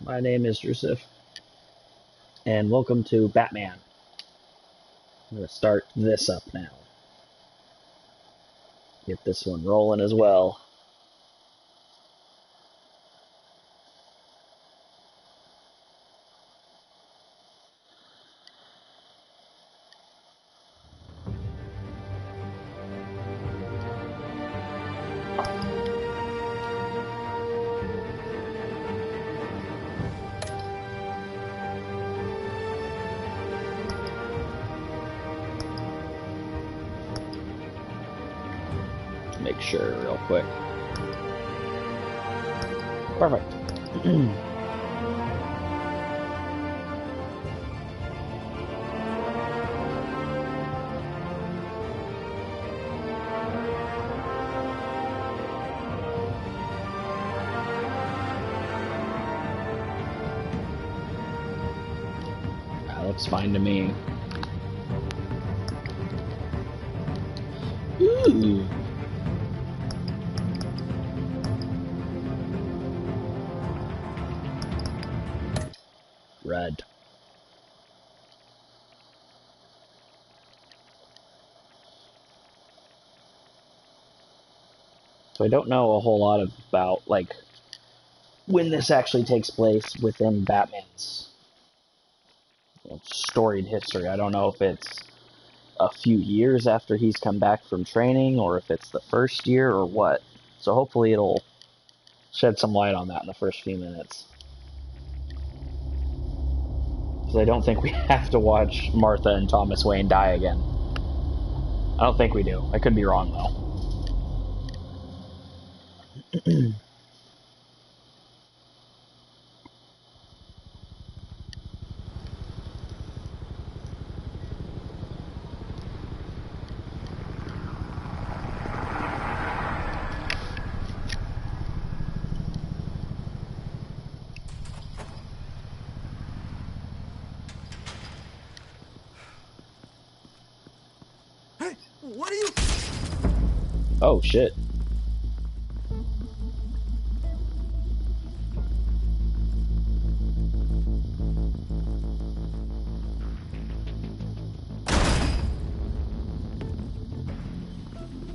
My name is Joseph, and welcome to Batman. I'm going to start this up now. Get this one rolling as well. Make sure real quick. Perfect. That looks fine to me. Ooh. Red. So I don't know a whole lot about, like, when this actually takes place within Batman's storied history. I don't know if it's a few years after he's come back from training, or if it's the first year, or what. So hopefully it'll shed some light on that in the first few minutes. Because I don't think we have to watch Martha and Thomas Wayne die again. I don't think we do. I could be wrong, though. What are you? Oh, shit.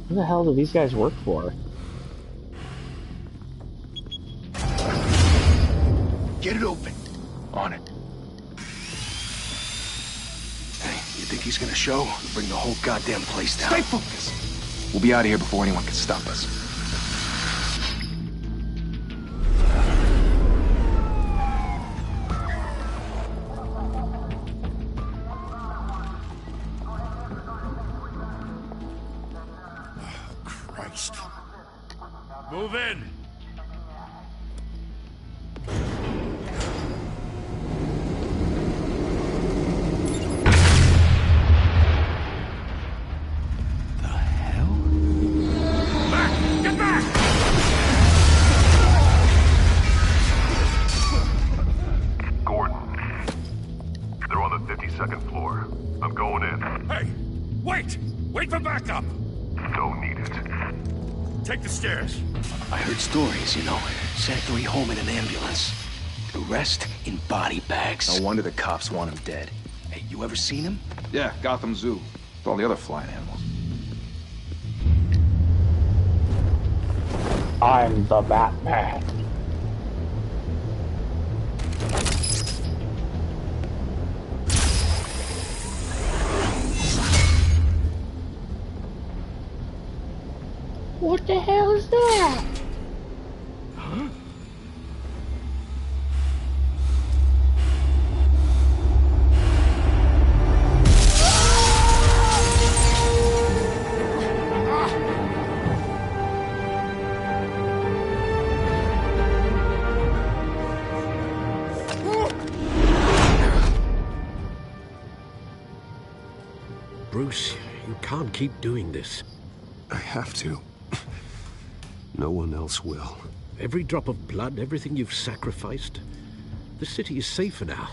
Who the hell do these guys work for? Get it open. On it. Hey, you think he's gonna show? Bring the whole goddamn place down. Stay focused. We'll be out of here before anyone can stop us. Christ. Move in. Take the stairs. I heard stories, you know. Sent 3 home in an ambulance. The rest in body bags. No wonder the cops want him dead. Hey, you ever seen him? Yeah, Gotham Zoo. With all the other flying animals. I'm the Batman. What the hell is that? Huh? Bruce, you can't keep doing this. I have to. No one else will. Every drop of blood, everything you've sacrificed. The city is safer now.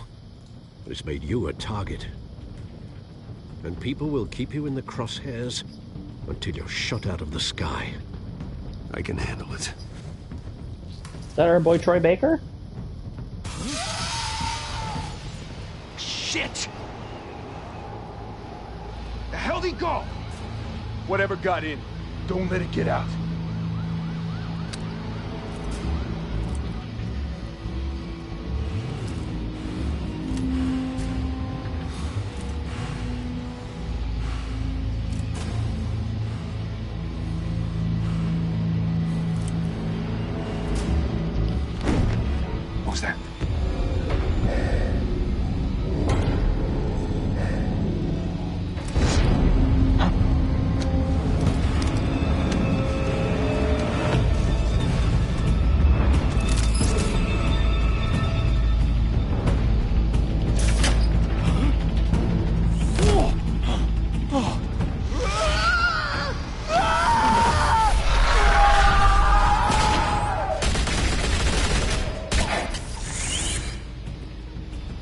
It's made you a target. And people will keep you in the crosshairs until you're shot out of the sky. I can handle it. Is that our boy Troy Baker? Huh? Shit! The hell'd he go? Whatever got in, don't let it get out. What was that?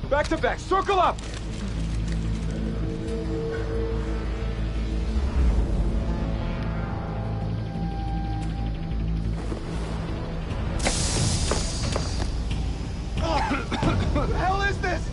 Back to back, circle up! What the hell is this?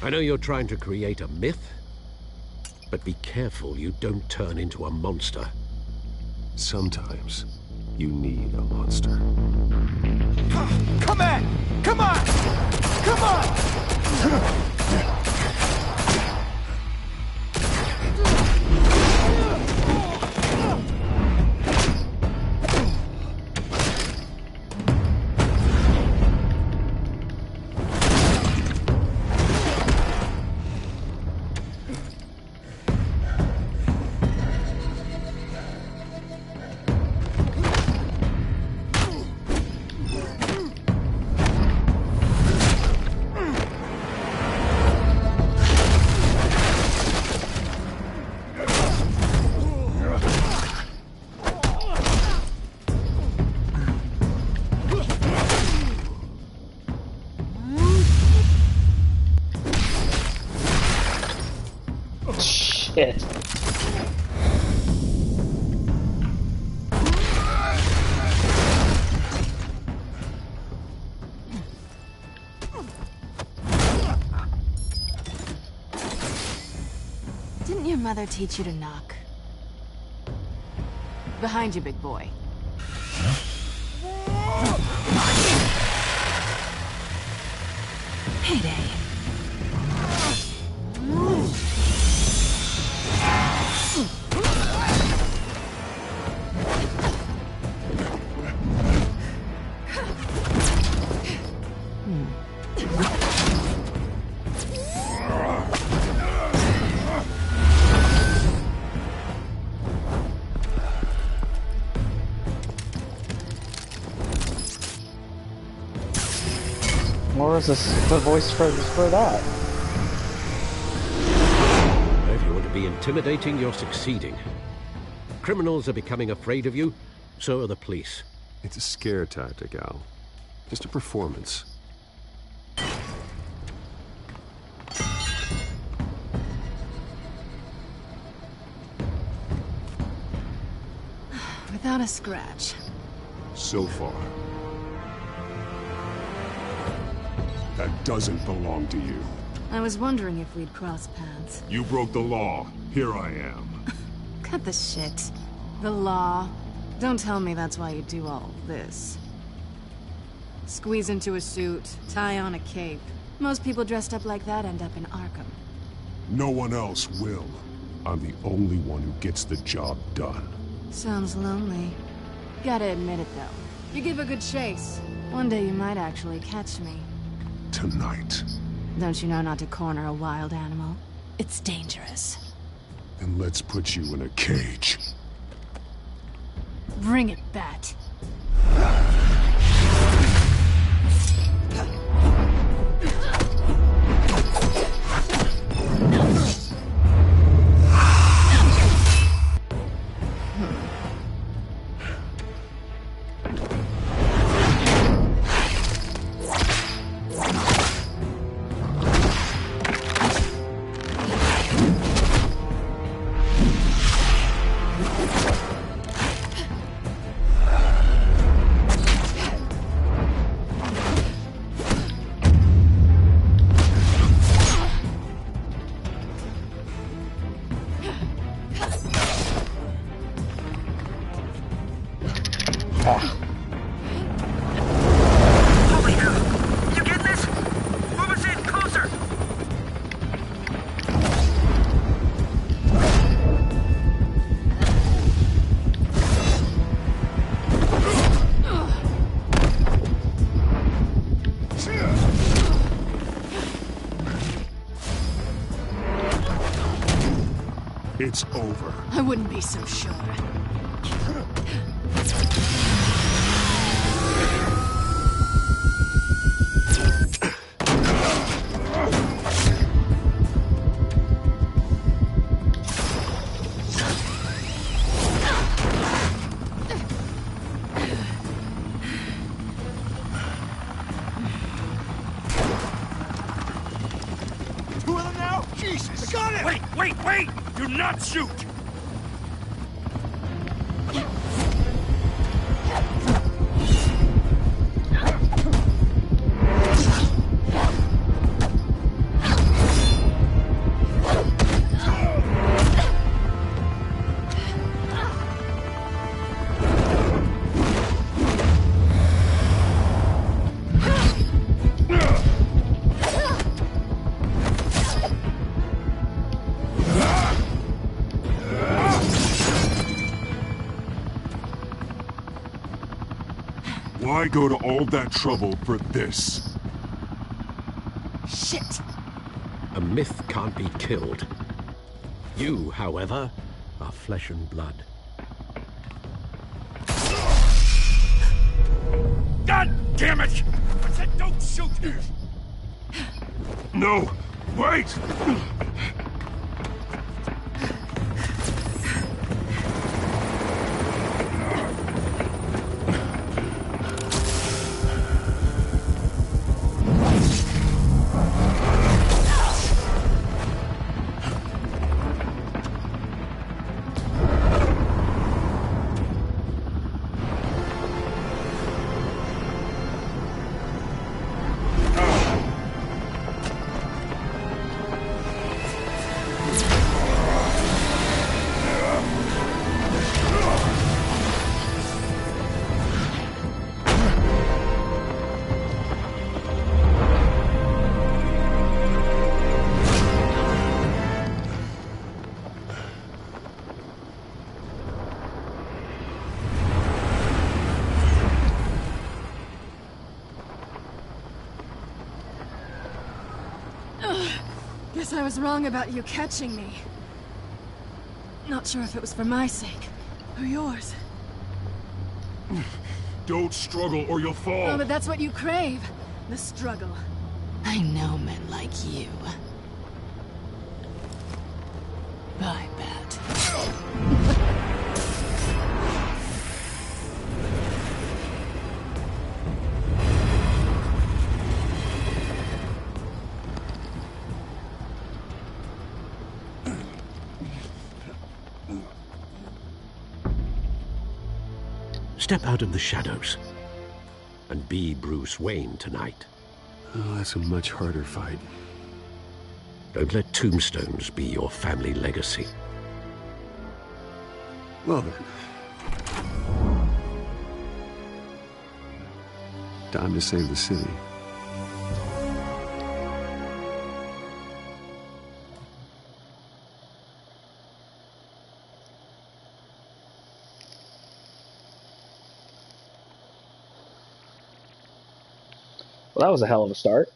I know you're trying to create a myth, but be careful you don't turn into a monster. Sometimes you need a monster. Come on! Come on! Come on! Shit. Didn't your mother teach you to knock? Behind you, big boy. Payday. Or is this the voice for that? If you want to be intimidating, you're succeeding. Criminals are becoming afraid of you, so are the police. It's a scare tactic, Al. Just a performance. Without a scratch. So far. That doesn't belong to you. I was wondering if we'd cross paths. You broke the law. Here I am. Cut the shit. The law. Don't tell me that's why you do all this. Squeeze into a suit, tie on a cape. Most people dressed up like that end up in Arkham. No one else will. I'm the only one who gets the job done. Sounds lonely. Gotta admit it, though. You give a good chase. One day you might actually catch me. Tonight. Don't you know not to corner a wild animal? It's dangerous. Then let's put you in a cage. Bring it, Bat. it's over. I wouldn't be so sure. Two of them now? Jesus! I got it! Wait! Do not shoot! Why go to all that trouble for this? Shit! A myth can't be killed. You, however, are flesh and blood. God damn it! I said don't shoot! No! Wait! Guess I was wrong about you catching me. Not sure if it was for my sake, or yours. Don't struggle or you'll fall! Oh, but that's what you crave. The struggle. I know men like you. I bet. Step out of the shadows and be Bruce Wayne tonight. Oh, that's a much harder fight. Don't let tombstones be your family legacy. Well then. Time to save the city. Well, that was a hell of a start.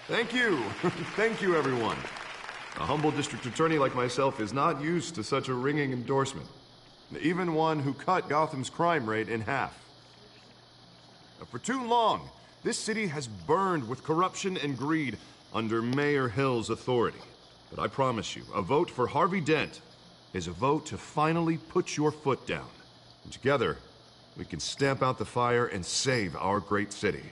Thank you. Thank you, everyone. A humble district attorney like myself is not used to such a ringing endorsement. Even one who cut Gotham's crime rate in half. For too long, this city has burned with corruption and greed under Mayor Hill's authority. But I promise you, a vote for Harvey Dent is a vote to finally put your foot down. And together, we can stamp out the fire and save our great city.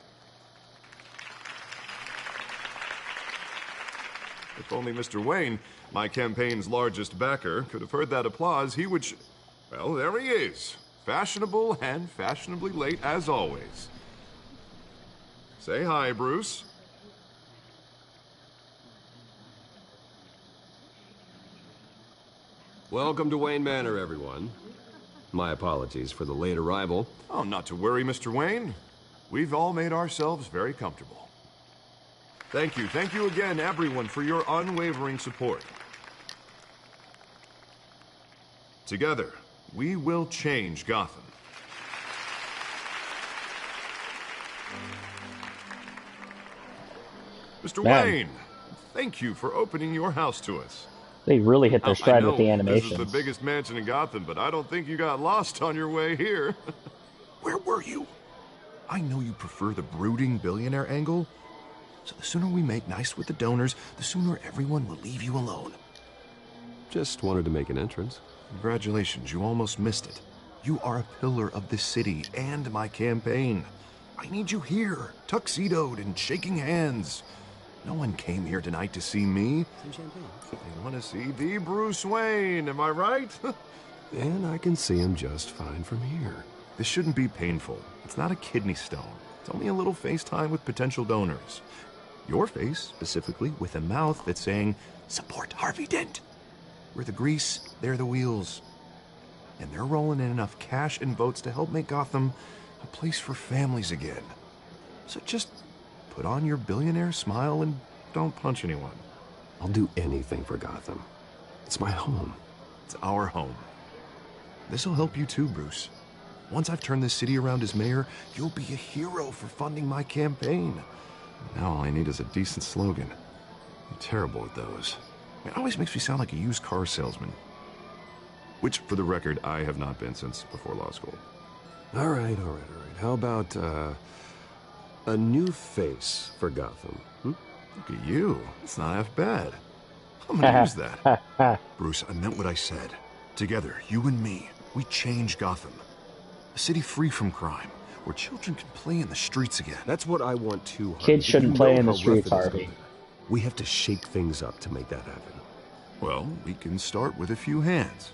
If only Mr. Wayne, my campaign's largest backer, could have heard that applause, he would well, there he is. Fashionable and fashionably late as always. Say hi, Bruce. Welcome to Wayne Manor, everyone. My apologies for the late arrival. Oh, not to worry, Mr. Wayne. We've all made ourselves very comfortable. Thank you again, everyone, for your unwavering support. Together, we will change Gotham. Mr. Man. Wayne, thank you for opening your house to us. They really hit their stride I know with the this animations. is the biggest mansion in Gotham, but I don't think you got lost on your way here. Where were you? I know you prefer the brooding billionaire angle, so the sooner we make nice with the donors, the sooner everyone will leave you alone. Just wanted to make an entrance. Congratulations, you almost missed it. You are a pillar of this city and my campaign. I need you here, tuxedoed and shaking hands. No one came here tonight to see me. Some champagne. They want to see the Bruce Wayne, am I right? And I can see him just fine from here. This shouldn't be painful. It's not a kidney stone. It's only a little FaceTime with potential donors. Your face, specifically, with a mouth that's saying, support Harvey Dent. We're the grease, they're the wheels. And they're rolling in enough cash and votes to help make Gotham a place for families again. So just put on your billionaire smile and don't punch anyone. I'll do anything for Gotham. It's my home. It's our home. This'll help you too, Bruce. Once I've turned this city around as mayor, you'll be a hero for funding my campaign. Now all I need is a decent slogan. I'm terrible at those. It always makes me sound like a used car salesman. Which, for the record, I have not been since before law school. All right. How about, a new face for Gotham? Look at you. It's not half bad. I'm gonna use that. Bruce, I meant what I said. Together, you and me, we change Gotham. A city free from crime, where children can play in the streets again. That's what I want too, Harvey. Kids shouldn't You play know in the how rough streets, it is Harvey. out there. We have to shake things up to make that happen. Well, we can start with a few hands,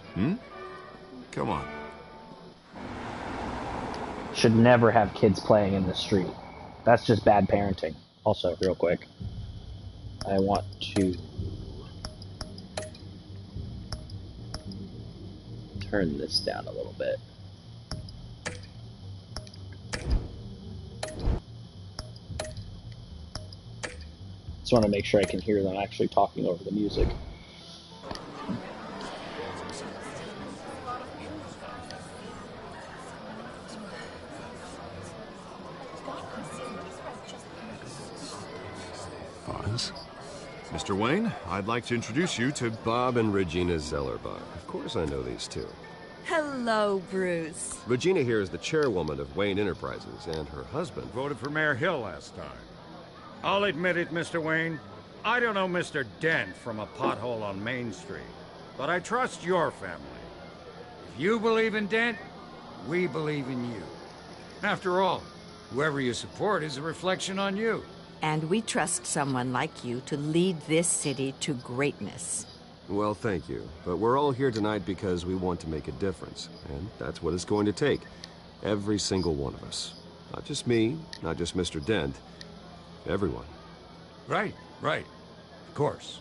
Come on. Should never have kids playing in the street. That's just bad parenting. Also, real quick, I want to turn this down a little bit. Just want to make sure I can hear them actually talking over the music. Bonds? Mr. Wayne, I'd like to introduce you to Bob and Regina Zellerbach. Of course I know these two. Hello, Bruce. Regina here is the chairwoman of Wayne Enterprises, and her husband... Voted for Mayor Hill last time. I'll admit it, Mr. Wayne. I don't know Mr. Dent from a pothole on Main Street, but I trust your family. If you believe in Dent, we believe in you. After all, whoever you support is a reflection on you. And we trust someone like you to lead this city to greatness. Well, thank you. But we're all here tonight because we want to make a difference. And that's what it's going to take. Every single one of us. Not just me, not just Mr. Dent. Everyone. Right. Of course.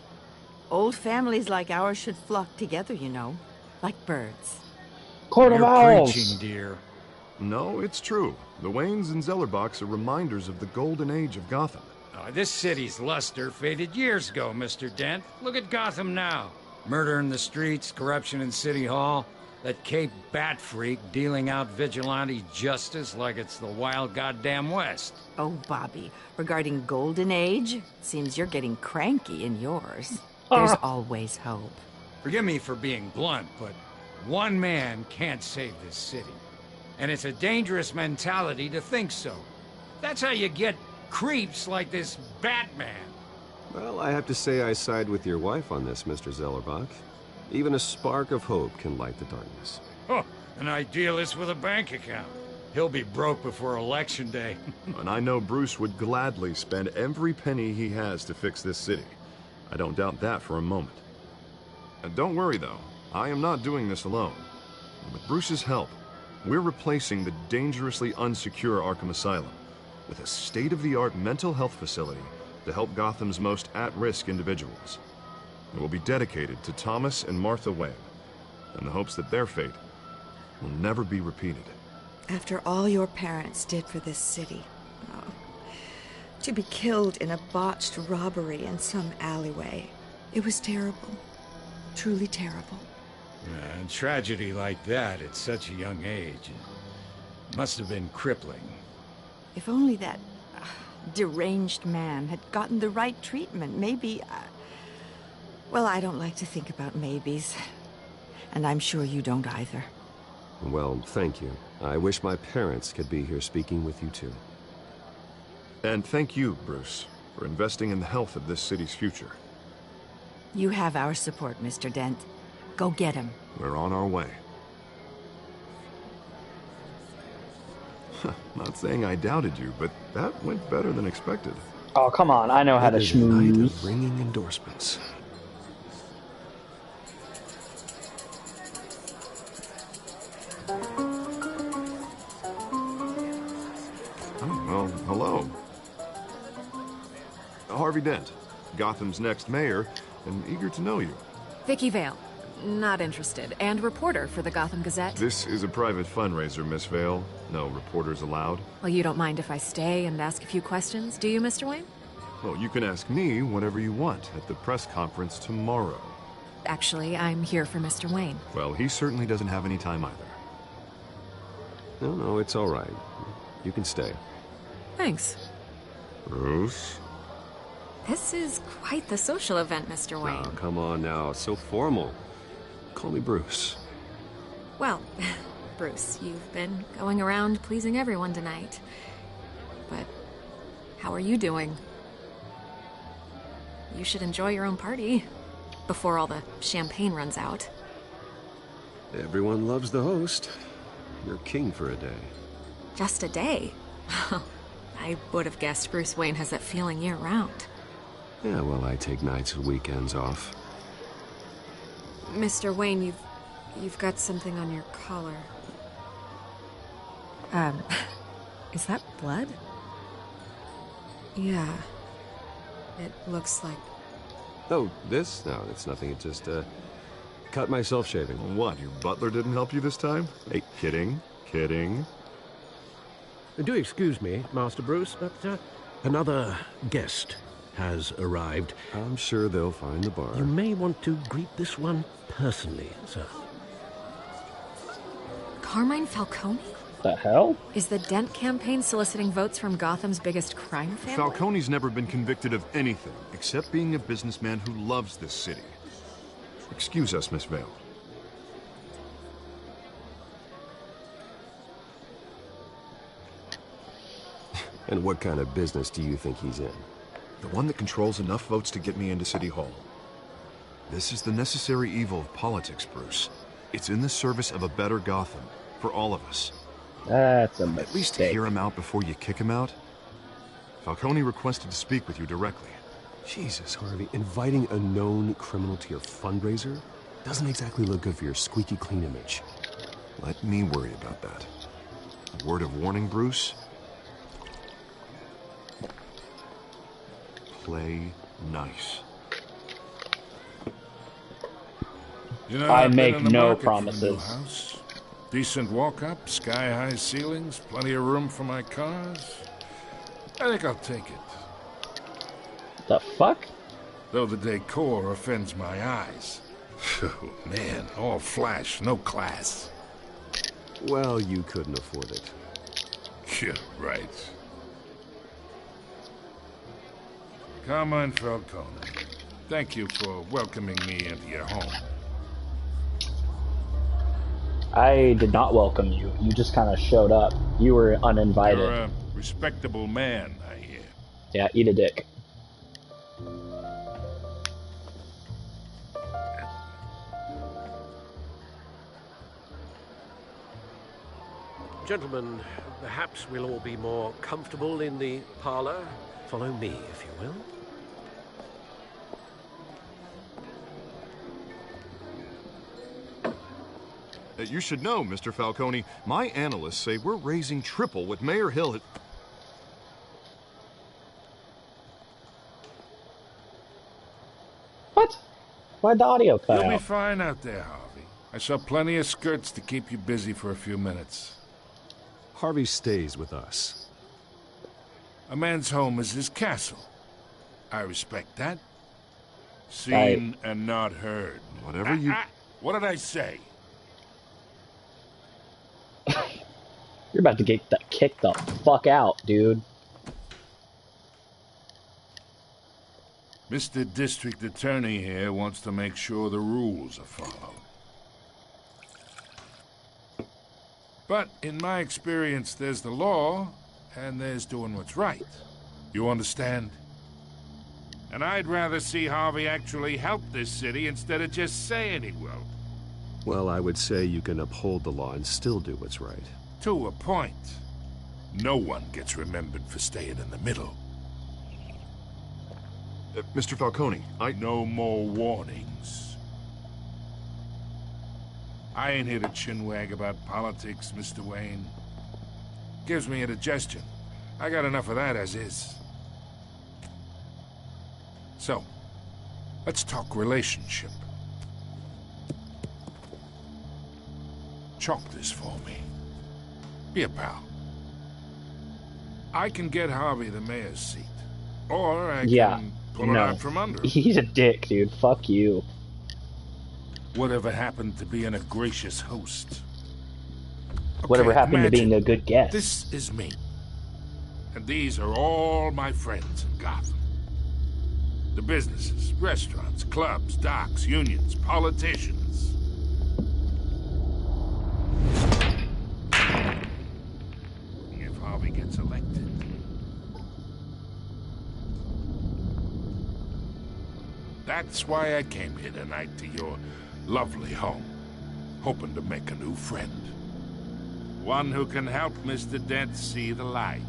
Old families like ours should flock together, you know. Like birds. Court of Owls! Preaching, dear. No, it's true. The Waynes and Zellerbachs are reminders of the golden age of Gotham. This city's luster faded years ago, Mr. Dent. Look at Gotham now. Murder in the streets, corruption in City Hall, that Cape Bat freak dealing out vigilante justice like it's the wild goddamn West. Oh, Bobby, regarding Golden Age, seems you're getting cranky in yours. There's always hope. Forgive me for being blunt, but one man can't save this city. And it's a dangerous mentality to think so. That's how you get creeps like this Batman. Well, I have to say I side with your wife on this, Mr. Zellerbach. Even a spark of hope can light the darkness. Oh, an idealist with a bank account. He'll be broke before Election Day. And I know Bruce would gladly spend every penny he has to fix this city. I don't doubt that for a moment. And don't worry, though. I am not doing this alone. With Bruce's help, we're replacing the dangerously unsecure Arkham Asylum with a state-of-the-art mental health facility to help Gotham's most at-risk individuals. It will be dedicated to Thomas and Martha Wayne, in the hopes that their fate will never be repeated. After all your parents did for this city, to be killed in a botched robbery in some alleyway, it was terrible. Truly terrible. A tragedy like that at such a young age must have been crippling. If only that deranged man had gotten the right treatment, maybe... Well, I don't like to think about maybes. And I'm sure you don't either. Well, thank you. I wish my parents could be here speaking with you too. And thank you, Bruce, for investing in the health of this city's future. You have our support, Mr. Dent. Go get him. We're on our way. Not saying I doubted you, but that went better than expected. Oh, come on. I know how to schmooze. Night of ringing endorsements. Oh, well, hello. Harvey Dent, Gotham's next mayor, and eager to know you. Vicky Vale. Not interested. And reporter for the Gotham Gazette. This is a private fundraiser, Miss Vale. No reporters allowed. Well, you don't mind if I stay and ask a few questions, do you, Mr. Wayne? Well, you can ask me whatever you want at the press conference tomorrow. Actually, I'm here for Mr. Wayne. Well, he certainly doesn't have any time either. No, it's all right. You can stay. Thanks. Bruce? This is quite the social event, Mr. Wayne. Oh, come on now. It's so formal. Call me Bruce. Well, Bruce, you've been going around pleasing everyone tonight. But how are you doing? You should enjoy your own party before all the champagne runs out. Everyone loves the host. You're king for a day. Just a day? I would have guessed Bruce Wayne has that feeling year-round. Yeah, well, I take nights and weekends off. Mr. Wayne, you've got something on your collar. Is that blood? Yeah. It looks like... Oh, this? No, it's nothing. It just, cut myself shaving. What, your butler didn't help you this time? Hey, kidding. Do excuse me, Master Bruce, but another guest has arrived. I'm sure they'll find the bar. You may want to greet this one personally, sir. Carmine Falcone? The hell? Is the Dent campaign soliciting votes from Gotham's biggest crime family? Falcone's never been convicted of anything except being a businessman who loves this city. Excuse us, Miss Vale. And what kind of business do you think he's in? The one that controls enough votes to get me into City Hall. This is the necessary evil of politics, Bruce. It's in the service of a better Gotham, for all of us. That's a mistake. At least hear him out before you kick him out. Falcone requested to speak with you directly. Jesus, Harvey, inviting a known criminal to your fundraiser doesn't exactly look good for your squeaky clean image. Let me worry about that. A word of warning, Bruce. Play nice. You know, I I've make been in the no market for a new promises. house. Decent walk-up, sky-high ceilings, plenty of room for my cars. I think I'll take it. The fuck? Though the decor offends my eyes. Oh, man, all flash, no class. Well, you couldn't afford it. Yeah, right. Carmine Falcone, thank you for welcoming me into your home. I did not welcome you. You just kind of showed up. You were uninvited. You're a respectable man, I hear. Yeah, eat a dick. Gentlemen, perhaps we'll all be more comfortable in the parlor. Follow me, if you will. You should know, Mr. Falcone, my analysts say we're raising triple what Mayor Hill had... What? Why'd the audio cut You'll be out? fine out there, Harvey. I saw plenty of skirts to keep you busy for a few minutes. Harvey stays with us. A man's home is his castle. I respect that. Seen and not heard. Whatever you... What did I say? You're about to get kicked the fuck out, dude. Mr. District Attorney here wants to make sure the rules are followed. But in my experience, there's the law, and there's doing what's right. You understand? And I'd rather see Harvey actually help this city instead of just saying he will. Well, I would say you can uphold the law and still do what's right. To a point. No one gets remembered for staying in the middle. Mr. Falcone, No more warnings. I ain't here to chinwag about politics, Mr. Wayne. Gives me indigestion. I got enough of that as is. So, let's talk relationship. Chalk this for me. Be a pal. I can get Harvey the mayor's seat. Or I can pull it out from under him. He's a dick, dude. Fuck you. Whatever happened to being a gracious host? Okay, Whatever happened to being a good guest? This is me. And these are all my friends in Gotham. The businesses, restaurants, clubs, docks, unions, politicians. If Harvey gets elected. That's why I came here tonight to your lovely home, hoping to make a new friend. One who can help Mr. Dent see the light,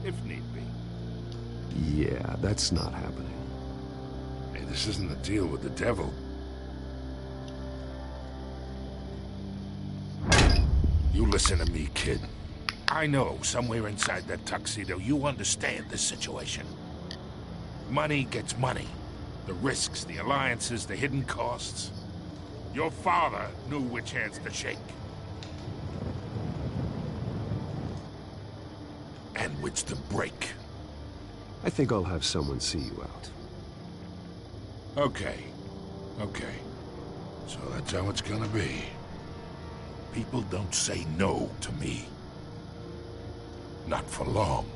if need be. Yeah, that's not happening. Hey, this isn't a deal with the devil. You listen to me, kid. I know somewhere inside that tuxedo you understand this situation. Money gets money. The risks, the alliances, the hidden costs. Your father knew which hands to shake. And which to break. I think I'll have someone see you out. Okay. So that's how it's gonna be. People don't say no to me. Not for long.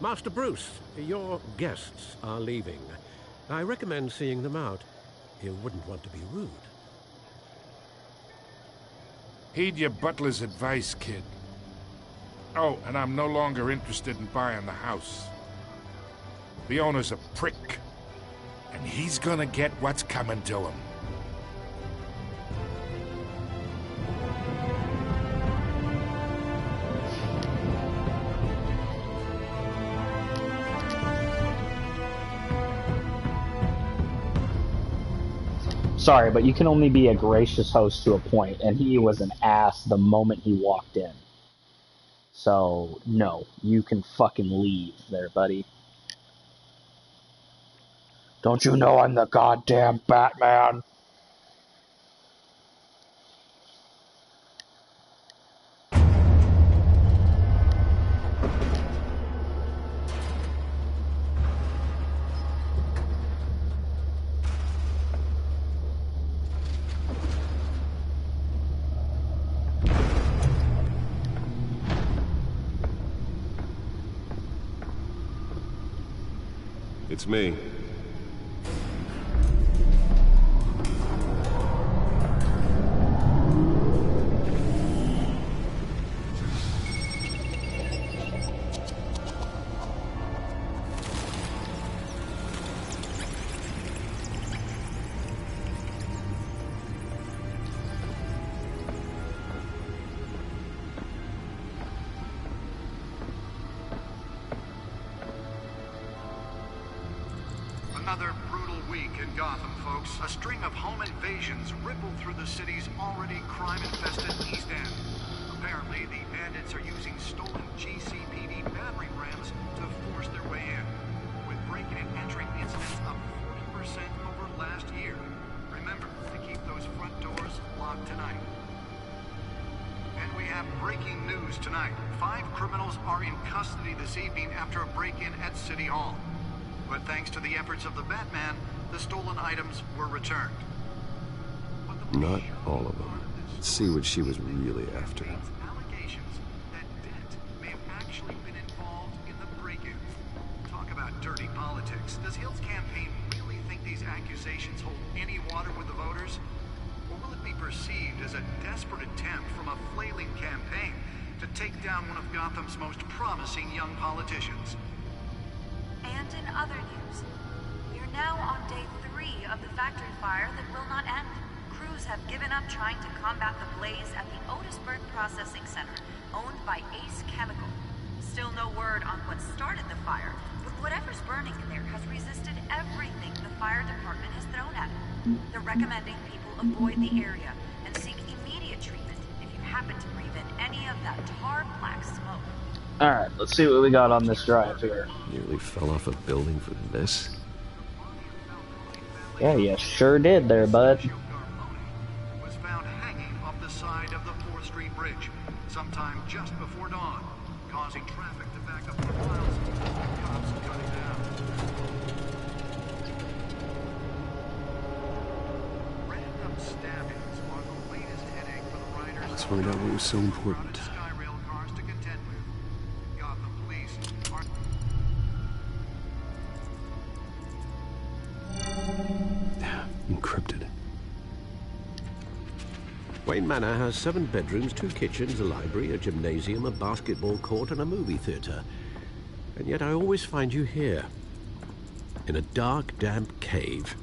Master Bruce, your guests are leaving. I recommend seeing them out. You wouldn't want to be rude. Heed your butler's advice, kid. Oh, and I'm no longer interested in buying the house. The owner's a prick. And he's gonna get what's coming to him. Sorry, but you can only be a gracious host to a point, and he was an ass the moment he walked in. So, no, you can fucking leave there, buddy. Don't you know I'm the goddamn Batman? It's me. Another brutal week in Gotham, folks. A string of home invasions rippled through the city's already crime-infested East End. Apparently, the bandits are using stolen GCPD battering rams to force their way in, with breaking and entering incidents up 40% over last year. Remember to keep those front doors locked tonight. And we have breaking news tonight. 5 criminals are in custody this evening after a break-in at City Hall. But thanks to the efforts of the Batman, the stolen items were returned. Not all of them. Let's see what she was really after. Allegations that Dent may have actually been involved Does Hill's campaign really think these accusations hold any water with the voters? Or will it be perceived as a desperate attempt from a flailing campaign to take down one of Gotham's most promising young politicians? And in other news, we're now on day 3 of the factory fire that will not end. Crews have given up trying to combat the blaze at the Otisburg Processing Center, owned by Ace Chemical. Still no word on what started the fire, but whatever's burning in there has resisted everything the fire department has thrown at it. They're recommending people avoid the area and seek immediate treatment if you happen to breathe in any of that tar black smoke. Alright, let's see what we got on this drive here. Nearly fell off a building for this. Yeah, you sure did there, bud. Was found hanging off the side of the 4th Street Bridge sometime just before dawn, causing traffic to back up for miles. Cops cut it down. Random stabbings are the latest headache for the riders. Let's find out what was so important. Skyrail cars to contend with. Gotham police are... Encrypted. Wayne Manor has 7 bedrooms, 2 kitchens, a library, a gymnasium, a basketball court, and a movie theater. And yet I always find you here, in a dark, damp cave,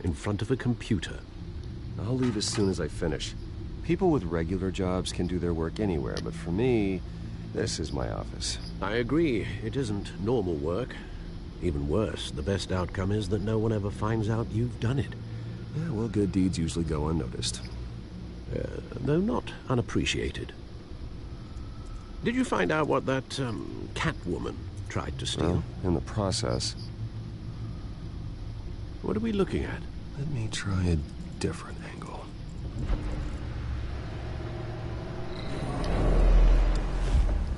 in front of a computer. I'll leave as soon as I finish. People with regular jobs can do their work anywhere, but for me, this is my office. I agree. It isn't normal work. Even worse, the best outcome is that no one ever finds out you've done it. Yeah, well, good deeds usually go unnoticed. Though not unappreciated. Did you find out what that, Catwoman tried to steal? Well, in the process. What are we looking at? Let me try a different angle.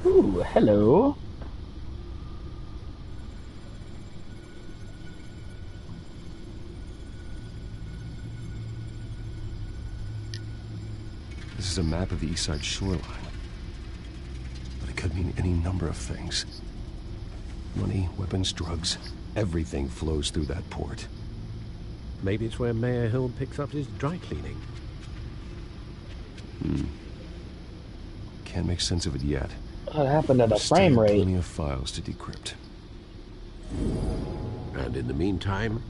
Ooh, hello. This is a map of the East Side shoreline. But it could mean any number of things. Money, weapons, drugs, everything flows through that port. Maybe it's where Mayor Hill picks up his dry cleaning. Can't make sense of it yet. What happened to the frame rate? Plenty of files to decrypt. And in the meantime,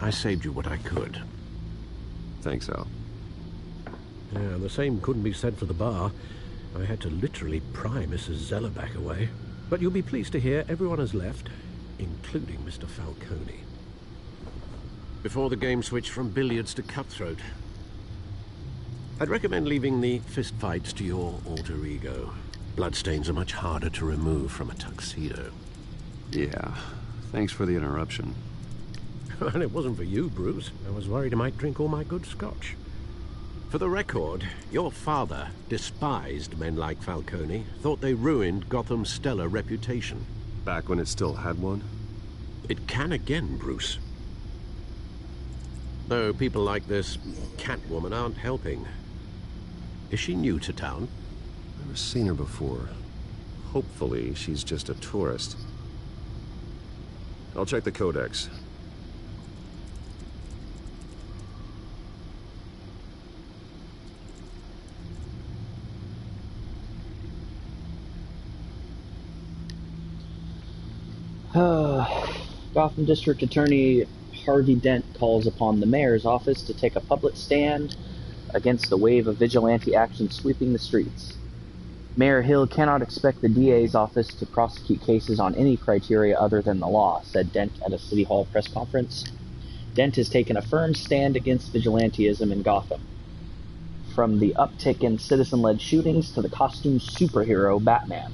I saved you what I could. Thanks, Al. Yeah, the same couldn't be said for the bar. I had to literally pry Mrs. Zellerback away. But you'll be pleased to hear everyone has left, including Mr. Falcone. Before the game switched from billiards to cutthroat. I'd recommend leaving the fistfights to your alter ego. Bloodstains are much harder to remove from a tuxedo. Yeah, thanks for the interruption. And it wasn't for you, Bruce. I was worried I might drink all my good scotch. For the record, your father despised men like Falcone, thought they ruined Gotham's stellar reputation. Back when it still had one? It can again, Bruce. Though people like this Catwoman aren't helping. Is she new to town? Never seen her before. Hopefully, she's just a tourist. I'll check the codex. Gotham District Attorney Harvey Dent calls upon the mayor's office to take a public stand against the wave of vigilante action sweeping the streets. Mayor Hill cannot expect the DA's office to prosecute cases on any criteria other than the law, said Dent at a City Hall press conference. Dent has taken a firm stand against vigilantism in Gotham. From the uptick in citizen-led shootings to the costume superhero Batman.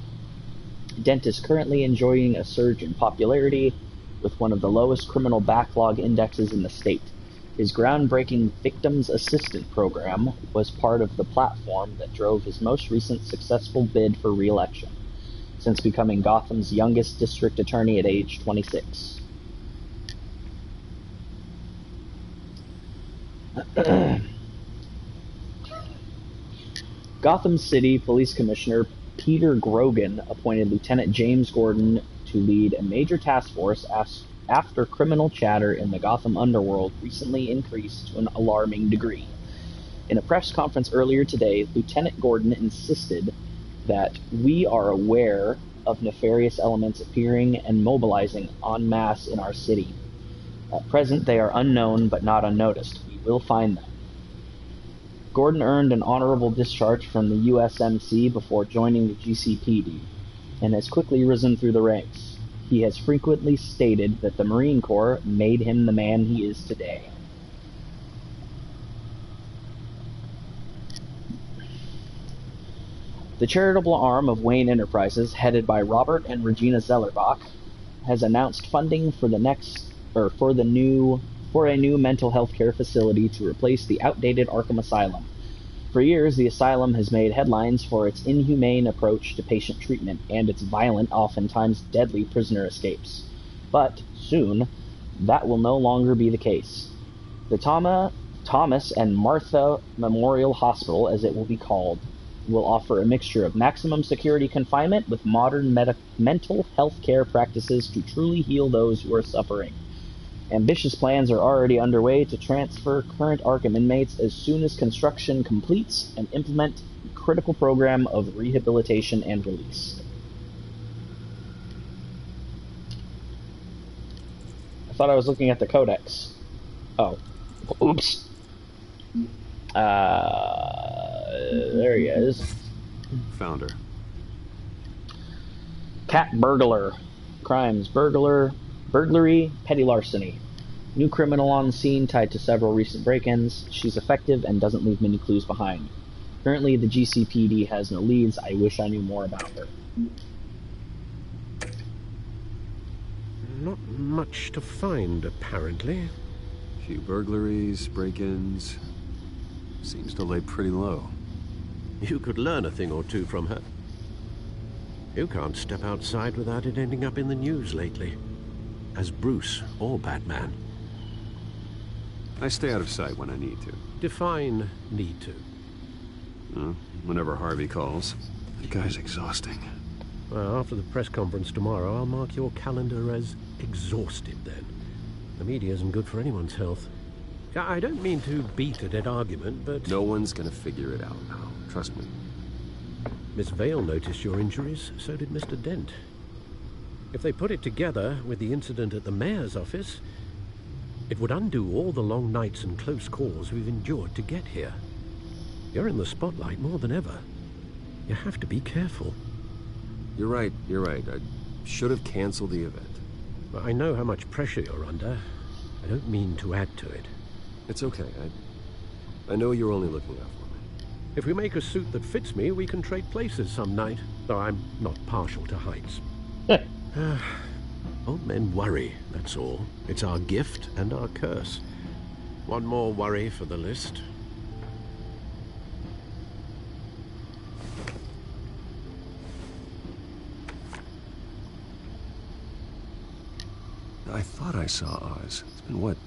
Dent is currently enjoying a surge in popularity with one of the lowest criminal backlog indexes in the state. His groundbreaking Victims Assistant program was part of the platform that drove his most recent successful bid for re-election, since becoming Gotham's youngest district attorney at age 26. Gotham City Police Commissioner Peter Grogan appointed Lieutenant James Gordon to lead a major task force after criminal chatter in the Gotham underworld recently increased to an alarming degree. In a press conference earlier today, Lieutenant Gordon insisted that we are aware of nefarious elements appearing and mobilizing en masse in our city. At present, they are unknown but not unnoticed. We will find them. Gordon earned an honorable discharge from the USMC before joining the GCPD, and has quickly risen through the ranks. He has frequently stated that the Marine Corps made him the man he is today. The charitable arm of Wayne Enterprises, headed by Robert and Regina Zellerbach, has announced funding for a new mental health care facility to replace the outdated Arkham Asylum. For years, the asylum has made headlines for its inhumane approach to patient treatment and its violent, oftentimes deadly prisoner escapes. But soon, that will no longer be the case. The Thomas and Martha Memorial Hospital, as it will be called, will offer a mixture of maximum security confinement with modern mental health care practices to truly heal those who are suffering. Ambitious plans are already underway to transfer current Arkham inmates as soon as construction completes and implement a critical program of rehabilitation and release. I thought I was looking at the codex. Oh. Oops. There he is. Found her. Cat burglar. Crimes: burglary, petty larceny. New criminal on the scene tied to several recent break-ins. She's effective and doesn't leave many clues behind. Currently, the GCPD has no leads. I wish I knew more about her. Not much to find, apparently. Few burglaries, break-ins. Seems to lay pretty low. You could learn a thing or two from her. You can't step outside without it ending up in the news lately. As Bruce or Batman. I stay out of sight when I need to. Define need to. Whenever Harvey calls. The guy's exhausting. Well, after the press conference tomorrow, I'll mark your calendar as exhausted then. The media isn't good for anyone's health. I don't mean to beat a dead argument, but... No one's gonna figure it out now. Trust me. Miss Vale noticed your injuries, so did Mr. Dent. If they put it together with the incident at the mayor's office, it would undo all the long nights and close calls we've endured to get here. You're in the spotlight more than ever. You have to be careful. You're right. I should have canceled the event. Well, I know how much pressure you're under. I don't mean to add to it. It's okay. I know you're only looking out for me. If we make a suit that fits me, we can trade places some night. Though I'm not partial to heights. Old men worry, that's all. It's our gift and our curse. One more worry for the list. I thought I saw Oz. It's been, what,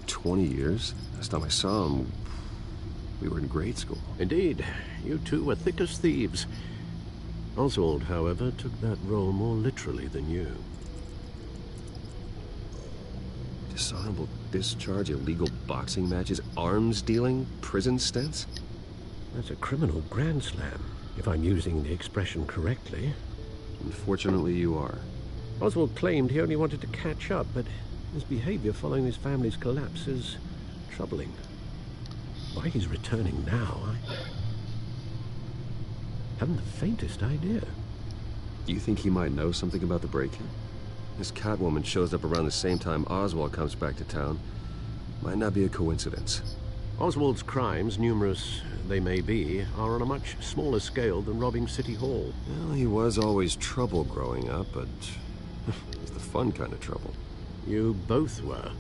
20 years? Last time I saw him, we were in grade school. Indeed. You two were thick as thieves. Oswald, however, took that role more literally than you. Dishonorable discharge, illegal boxing matches, arms dealing, prison stints? That's a criminal grand slam, if I'm using the expression correctly. Unfortunately, you are. Oswald claimed he only wanted to catch up, but his behavior following his family's collapse is troubling. Why he's returning now, I haven't the faintest idea. You think he might know something about the break-in? This Catwoman shows up around the same time Oswald comes back to town. Might not be a coincidence. Oswald's crimes, numerous they may be, are on a much smaller scale than robbing City Hall. Well, he was always trouble growing up, but it's the fun kind of trouble. You both were.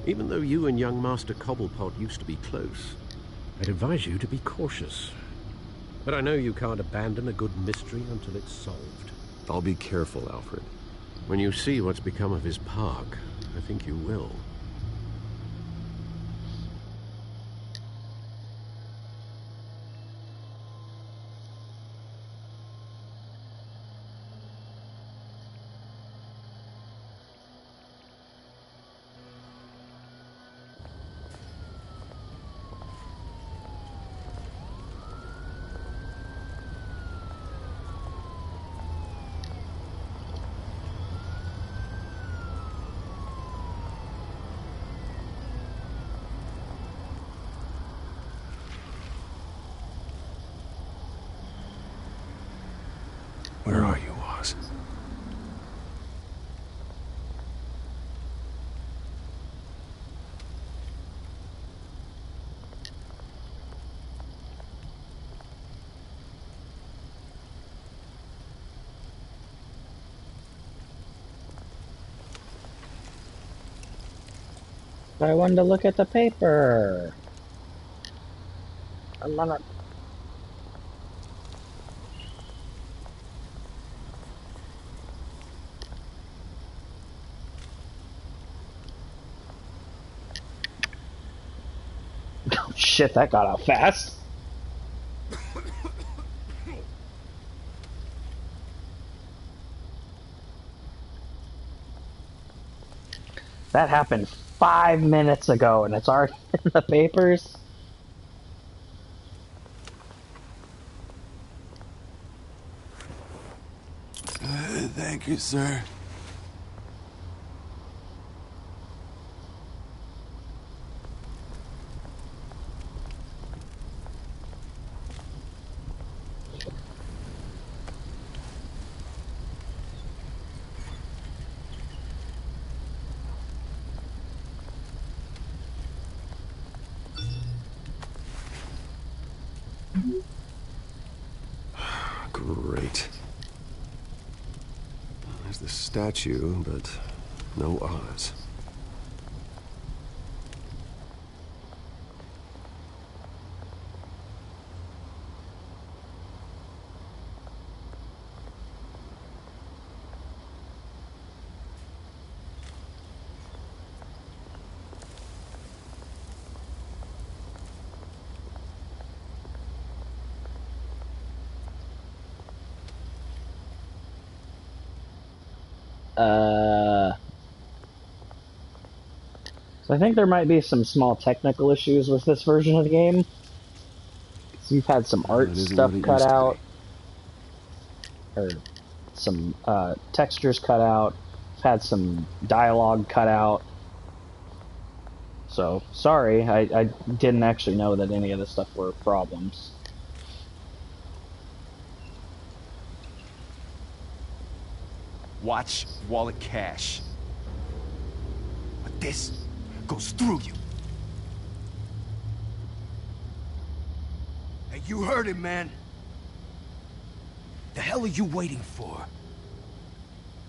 Even though you and young Master Cobblepot used to be close, I'd advise you to be cautious. But I know you can't abandon a good mystery until it's solved. I'll be careful, Alfred. When you see what's become of his park, I think you will. Where are you, Oz? I wanted to look at the paper. I'm gonna... Oh shit, that got out fast. That happened 5 minutes ago and it's already in the papers. Thank you, sir. Great. There's the statue, but no Oz. So I think there might be some small technical issues with this version of the game. So you've had some art stuff cut out, or some textures cut out. You've had some dialogue cut out. So sorry, I didn't actually know that any of this stuff were problems. Watch wallet cash. But this goes through you. Hey, you heard him, man. The hell are you waiting for?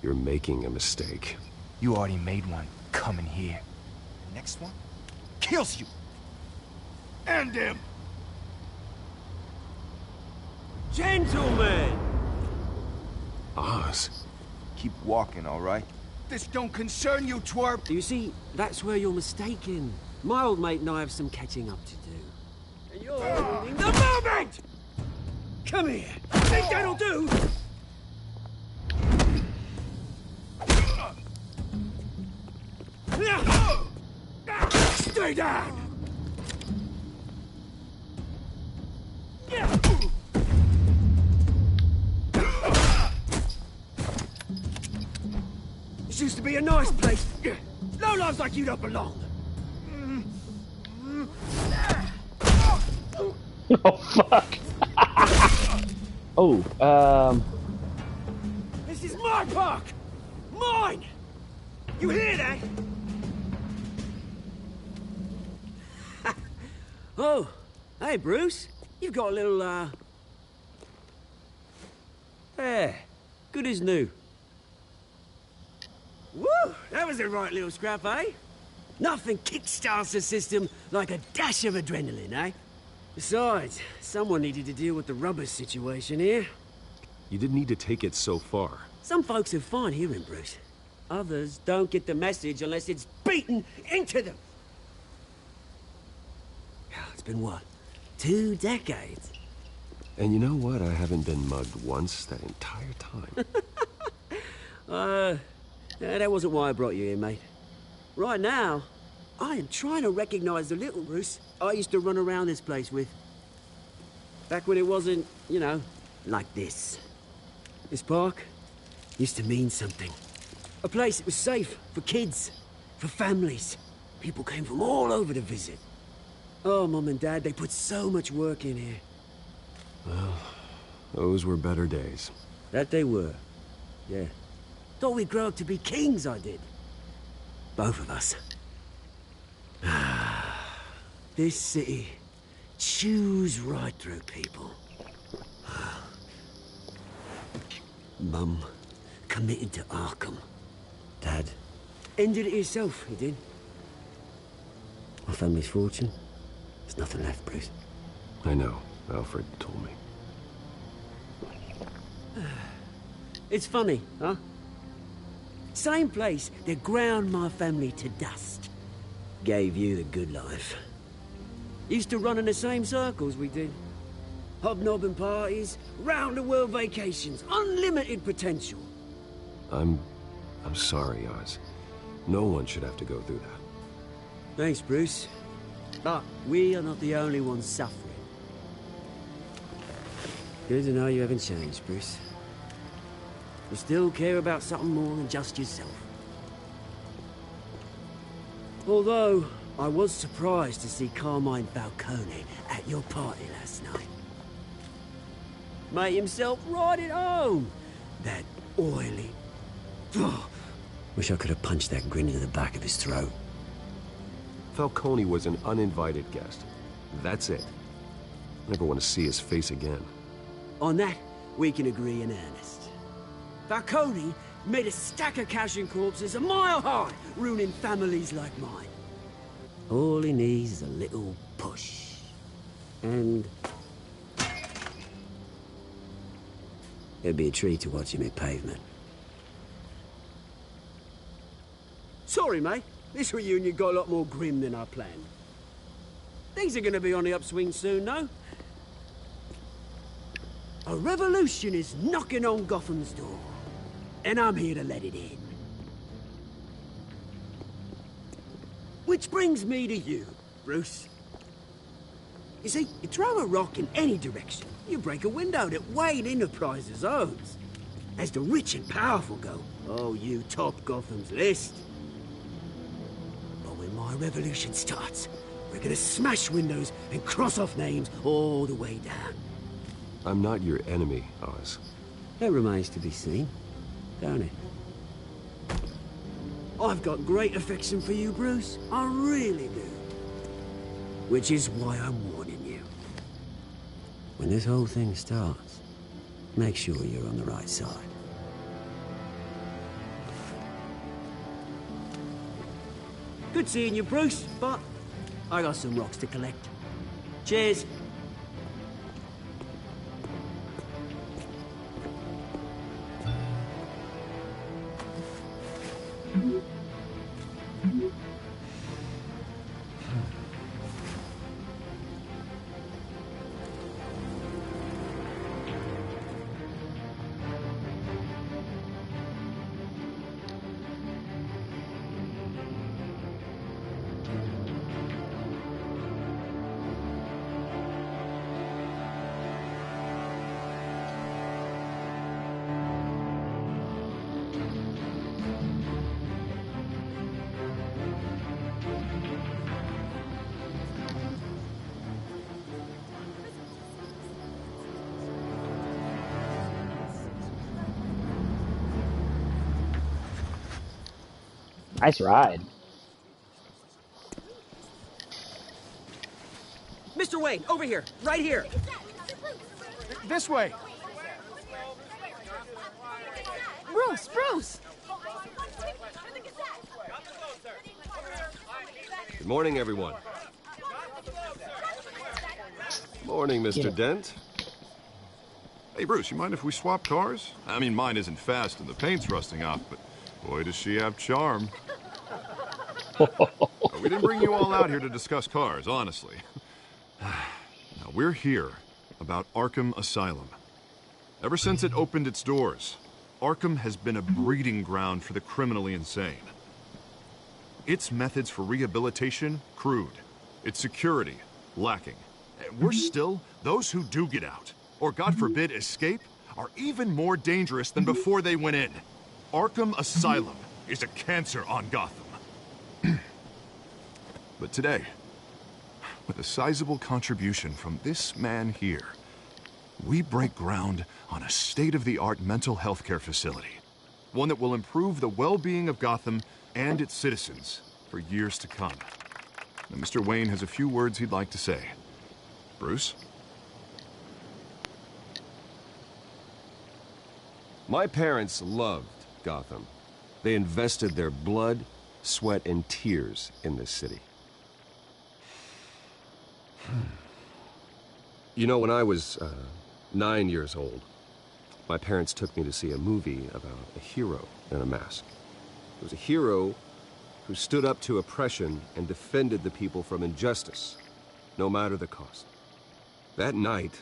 You're making a mistake. You already made one coming here. The next one kills you. And him. Gentlemen! Oz. Keep walking, all right? This don't concern you, twerp! You see, that's where you're mistaken. My old mate and I have some catching up to do. And you're ruining the moment! Come here! Think that'll do? Stay down! This used to be a nice place. Lowlifes like you don't belong. Oh, fuck. Oh, This is my park! Mine! You hear that? Oh, hey, Bruce. You've got a little, There. Good as new. Woo! That was a right little scrap, eh? Nothing kickstarts the system like a dash of adrenaline, eh? Besides, someone needed to deal with the rubber situation here. You didn't need to take it so far. Some folks are fine hearing, Bruce. Others don't get the message unless it's beaten into them. It's been, what, 2 decades? And you know what? I haven't been mugged once that entire time. That wasn't why I brought you here, mate. Right now, I am trying to recognize the little Bruce I used to run around this place with. Back when it wasn't, you know, like this. This park used to mean something. A place that was safe for kids, for families. People came from all over to visit. Oh, Mum and Dad, they put so much work in here. Well, those were better days. That they were. Yeah. Thought we'd grow up to be kings, I did. Both of us. This city chews right through people. Mum committed to Arkham. Dad ended it himself, he did. My family's fortune, there's nothing left, Bruce. I know. Alfred told me. It's funny, huh? Same place that ground my family to dust. Gave you the good life. Used to run in the same circles we did. Hobnobbing parties, round-the-world vacations, unlimited potential. I'm sorry, Oz. No one should have to go through that. Thanks, Bruce. But we are not the only ones suffering. Good to know you haven't changed, Bruce. You still care about something more than just yourself. Although, I was surprised to see Carmine Falcone at your party last night. Made himself right at home. That oily... Oh, wish I could have punched that grin into the back of his throat. Falcone was an uninvited guest. That's it. Never want to see his face again. On that, we can agree in earnest. Falcone made a stack of cash and corpses a mile high, ruining families like mine. All he needs is a little push. And... it'd be a treat to watch him hit pavement. Sorry, mate. This reunion got a lot more grim than I planned. Things are gonna be on the upswing soon, no? A revolution is knocking on Gotham's door. And I'm here to let it in. Which brings me to you, Bruce. You see, you throw a rock in any direction, you break a window that Wayne Enterprises owns. As the rich and powerful go, oh, you top Gotham's list. But when my revolution starts, we're gonna smash windows and cross off names all the way down. I'm not your enemy, Oz. That remains to be seen, don't it? I've got great affection for you, Bruce. I really do. Which is why I'm warning you. When this whole thing starts, make sure you're on the right side. Good seeing you, Bruce, but I got some rocks to collect. Cheers. Nice ride. Mr. Wayne, over here. Right here. This way. Bruce! Good morning, everyone. Morning, Mr. Dent. Hey, Bruce, you mind if we swap cars? I mean, mine isn't fast and the paint's rusting off, but boy, does she have charm. We didn't bring you all out here to discuss cars, honestly. Now, we're here about Arkham Asylum. Ever since it opened its doors, Arkham has been a breeding ground for the criminally insane. Its methods for rehabilitation, crude. Its security, lacking. And worse still, those who do get out, or God forbid escape, are even more dangerous than before they went in. Arkham Asylum is a cancer on Gotham. But today, with a sizable contribution from this man here, We break ground on a state-of-the-art mental health care facility. One that will improve the well-being of Gotham and its citizens for years to come. Now, Mr. Wayne has a few words he'd like to say. Bruce? My parents loved Gotham. They invested their blood, sweat, and tears in this city. You know, when I was 9 years old, my parents took me to see a movie about a hero in a mask. It was a hero who stood up to oppression and defended the people from injustice, no matter the cost. That night,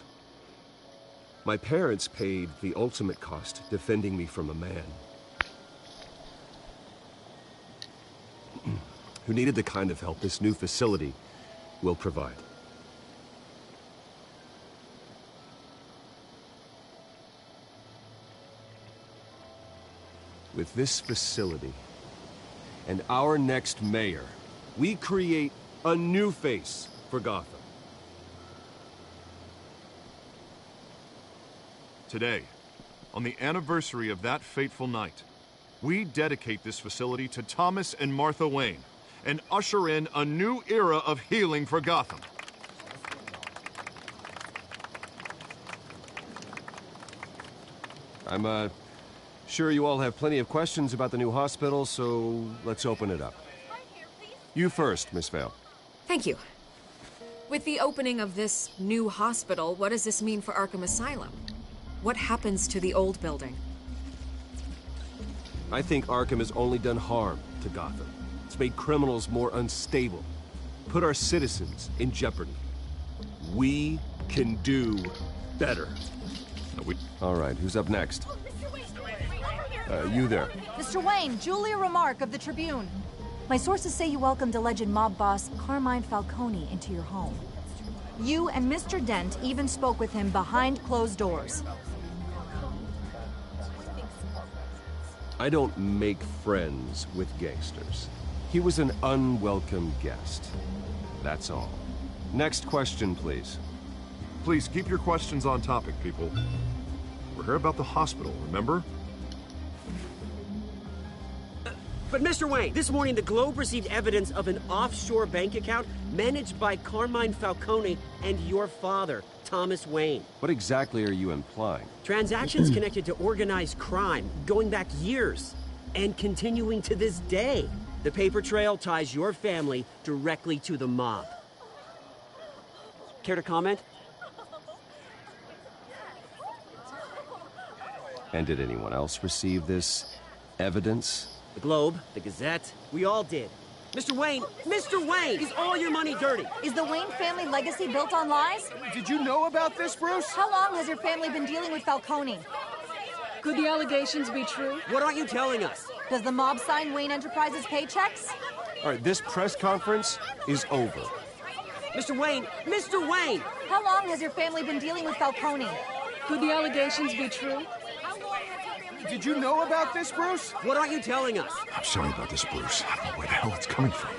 my parents paid the ultimate cost defending me from a man who needed the kind of help this new facility will provide. With this facility and our next mayor, we create a new face for Gotham. Today, on the anniversary of that fateful night, we dedicate this facility to Thomas and Martha Wayne and usher in a new era of healing for Gotham. I'm sure you all have plenty of questions about the new hospital, so let's open it up. You first, Miss Vale. Thank you. With the opening of this new hospital, what does this mean for Arkham Asylum? What happens to the old building? I think Arkham has only done harm to Gotham. It's made criminals more unstable, put our citizens in jeopardy. We can do better. All right, who's up next? You there. Mr. Wayne, Julia Remark of the Tribune. My sources say you welcomed alleged mob boss Carmine Falcone into your home. You and Mr. Dent even spoke with him behind closed doors. I don't make friends with gangsters. He was an unwelcome guest. That's all. Next question, please. Please keep your questions on topic, people. We're here about the hospital, remember? But Mr. Wayne, this morning the Globe received evidence of an offshore bank account managed by Carmine Falcone and your father, Thomas Wayne. What exactly are you implying? Transactions connected to organized crime, going back years, and continuing to this day. The paper trail ties your family directly to the mob. Care to comment? And did anyone else receive this evidence? The Globe, the Gazette, we all did. Mr. Wayne, is all your money dirty? Is the Wayne family legacy built on lies? Did you know about this, Bruce? How long has your family been dealing with Falcone? Could the allegations be true? What aren't you telling us? Does the mob sign Wayne Enterprises paychecks? All right, this press conference is over. Mr. Wayne! How long has your family been dealing with Falcone? Could the allegations be true? Did you know about this, Bruce? What aren't you telling us? I'm sorry about this, Bruce. I don't know where the hell it's coming from.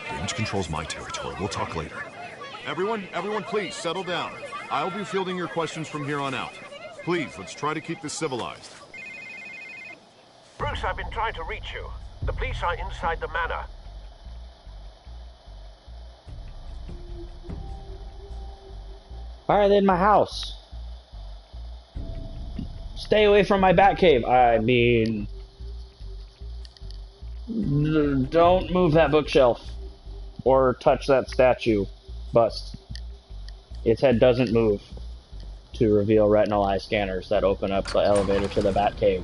Damage control's my territory. We'll talk later. Everyone, please, settle down. I'll be fielding your questions from here on out. Please, let's try to keep this civilized. Bruce, I've been trying to reach you. The police are inside the manor. Why are they in my house? Stay away from my Batcave. I mean... Don't move that bookshelf. Or touch that statue. Bust. Its head doesn't move. To reveal retinal eye scanners that open up the elevator to the Batcave.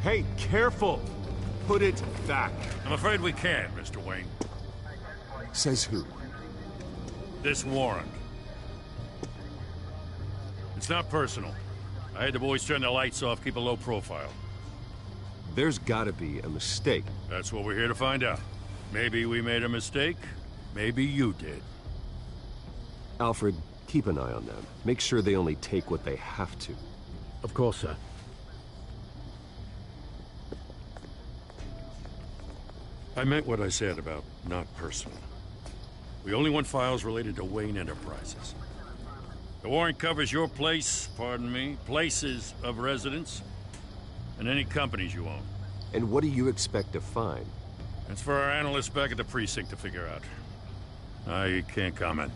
Hey, careful! Put it back. I'm afraid we can't, Mr. Wayne. Says who? This warrant. It's not personal. I had the boys turn the lights off, keep a low profile. There's gotta be a mistake. That's what we're here to find out. Maybe we made a mistake. Maybe you did. Alfred, keep an eye on them. Make sure they only take what they have to. Of course, sir. I meant what I said about not personal. We only want files related to Wayne Enterprises. The warrant covers your place, pardon me, places of residence, and any companies you own. And what do you expect to find? That's for our analysts back at the precinct to figure out. I can't comment.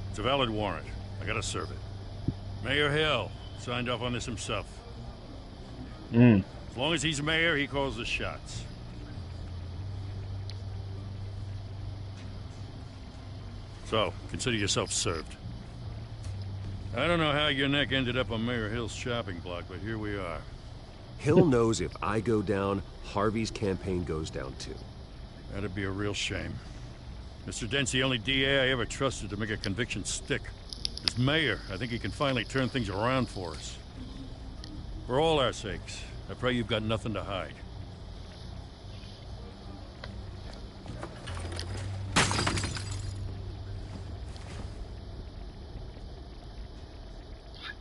It's a valid warrant. I gotta serve it. Mayor Hill signed off on this himself. As long as he's mayor, he calls the shots. So, consider yourself served. I don't know how your neck ended up on Mayor Hill's shopping block, but here we are. Hill knows if I go down, Harvey's campaign goes down too. That'd be a real shame. Mr. Dent's the only DA I ever trusted to make a conviction stick. As mayor, I think he can finally turn things around for us. For all our sakes, I pray you've got nothing to hide.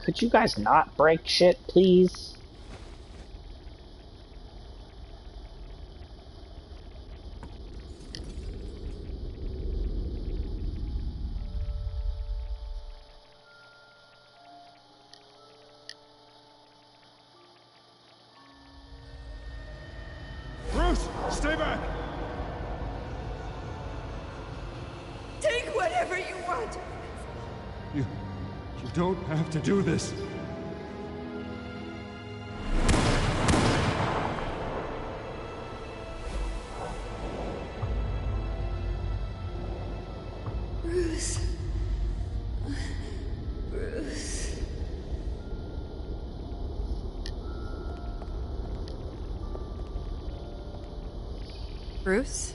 Could you guys not break shit, please? Bruce, stay back! Take whatever you want. You don't have to do this. Bruce. Bruce. Bruce?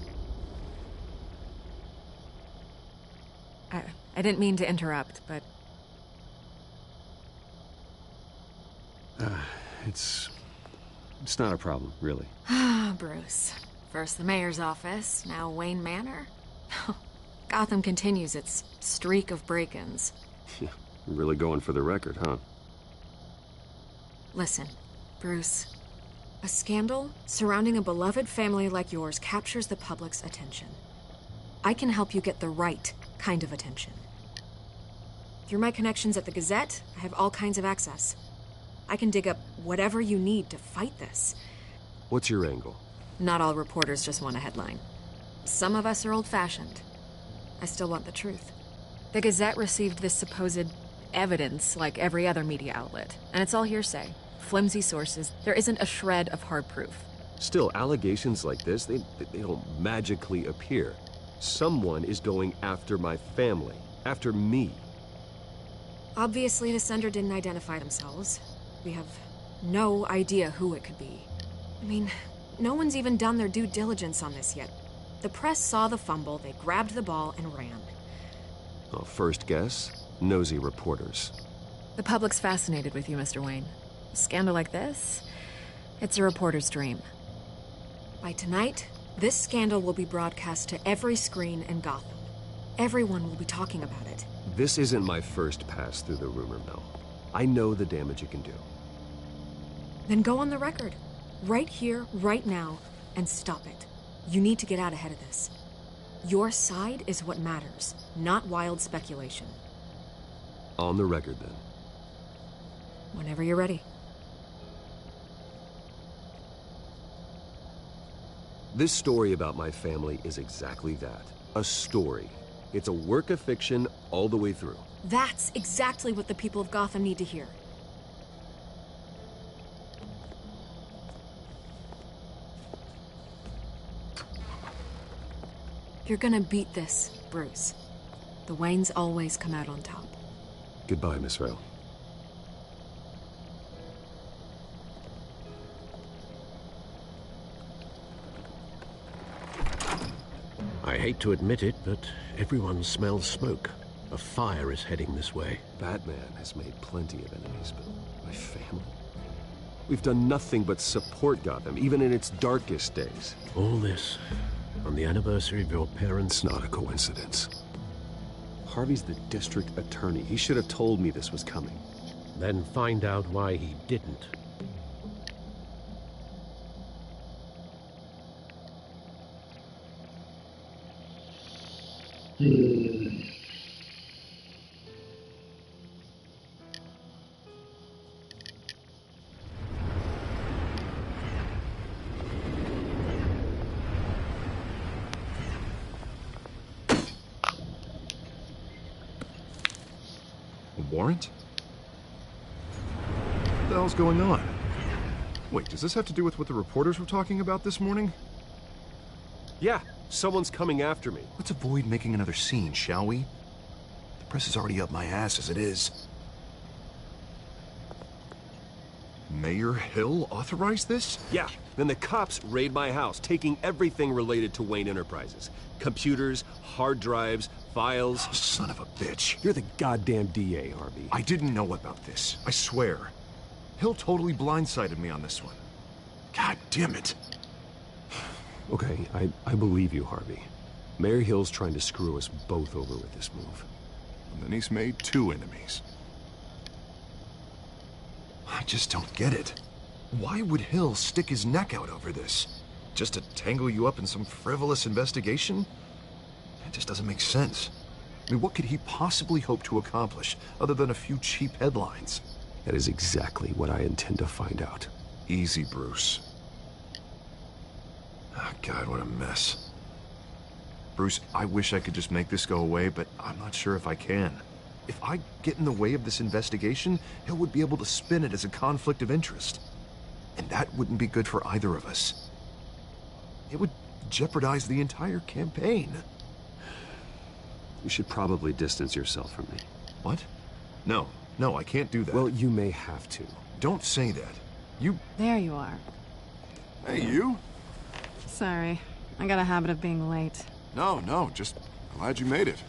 I didn't mean to interrupt, but... It's not a problem, really. Ah, Bruce. First the mayor's office, now Wayne Manor. Gotham continues its streak of break-ins. Yeah, really going for the record, huh? Listen, Bruce. A scandal surrounding a beloved family like yours captures the public's attention. I can help you get the right kind of attention. Through my connections at the Gazette, I have all kinds of access. I can dig up whatever you need to fight this. What's your angle? Not all reporters just want a headline. Some of us are old-fashioned. I still want the truth. The Gazette received this supposed evidence like every other media outlet, and it's all hearsay. Flimsy sources. There isn't a shred of hard proof. Still, allegations like this, they don't magically appear. Someone is going after my family, after me. Obviously, the sender didn't identify themselves. We have no idea who it could be. I mean, no one's even done their due diligence on this yet. The press saw the fumble, they grabbed the ball and ran. Well, first guess, nosy reporters. The public's fascinated with you, Mr. Wayne. A scandal like this, it's a reporter's dream. By tonight, this scandal will be broadcast to every screen in Gotham. Everyone will be talking about it. This isn't my first pass through the rumor mill. I know the damage it can do. Then go on the record. Right here, right now, and stop it. You need to get out ahead of this. Your side is what matters, not wild speculation. On the record, then. Whenever you're ready. This story about my family is exactly that. A story. It's a work of fiction all the way through. That's exactly what the people of Gotham need to hear. You're gonna beat this, Bruce. The Waynes always come out on top. Goodbye, Miss Rail. I hate to admit it, but everyone smells smoke. A fire is heading this way. Batman has made plenty of enemies, but my family? We've done nothing but support Gotham, even in its darkest days. All this on the anniversary of your parents' It's not a coincidence. Harvey's the district attorney. He should have told me this was coming. Then find out why he didn't. A warrant? What the hell's going on? Wait, does this have to do with what the reporters were talking about this morning? Yeah, someone's coming after me. Let's avoid making another scene, shall we? The press is already up my ass as it is. Mayor Hill authorized this? Yeah, then the cops raid my house, taking everything related to Wayne Enterprises. Computers, hard drives, files. Oh, son of a bitch. You're the goddamn DA, Harvey. I didn't know about this, I swear. Hill totally blindsided me on this one. God damn it. Okay, I believe you, Harvey. Mayor Hill's trying to screw us both over with this move. And then he's made 2 enemies. I just don't get it. Why would Hill stick his neck out over this? Just to tangle you up in some frivolous investigation? It just doesn't make sense. I mean, what could he possibly hope to accomplish other than a few cheap headlines? That is exactly what I intend to find out. Easy, Bruce. Oh, God, what a mess. Bruce, I wish I could just make this go away, but I'm not sure if I can. If I get in the way of this investigation, Hill would be able to spin it as a conflict of interest. And that wouldn't be good for either of us. It would jeopardize the entire campaign. You should probably distance yourself from me. What? No, I can't do that. Well, you may have to. Don't say that. You... There you are. Hey, you? Sorry. I got a habit of being late. No, just glad you made it.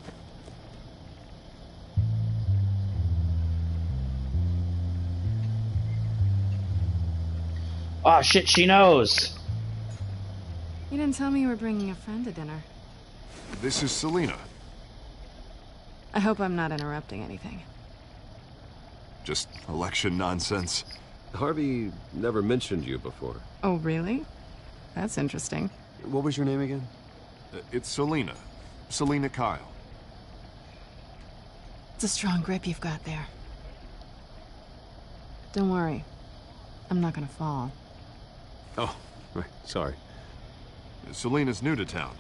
Oh shit, she knows. You didn't tell me you were bringing a friend to dinner. This is Selina. I hope I'm not interrupting anything. Just election nonsense. Harvey never mentioned you before. Oh, really? That's interesting. What was your name again? It's Selina. Selina Kyle. It's a strong grip you've got there. Don't worry. I'm not gonna fall. Oh, right. Sorry. Selina's new to town.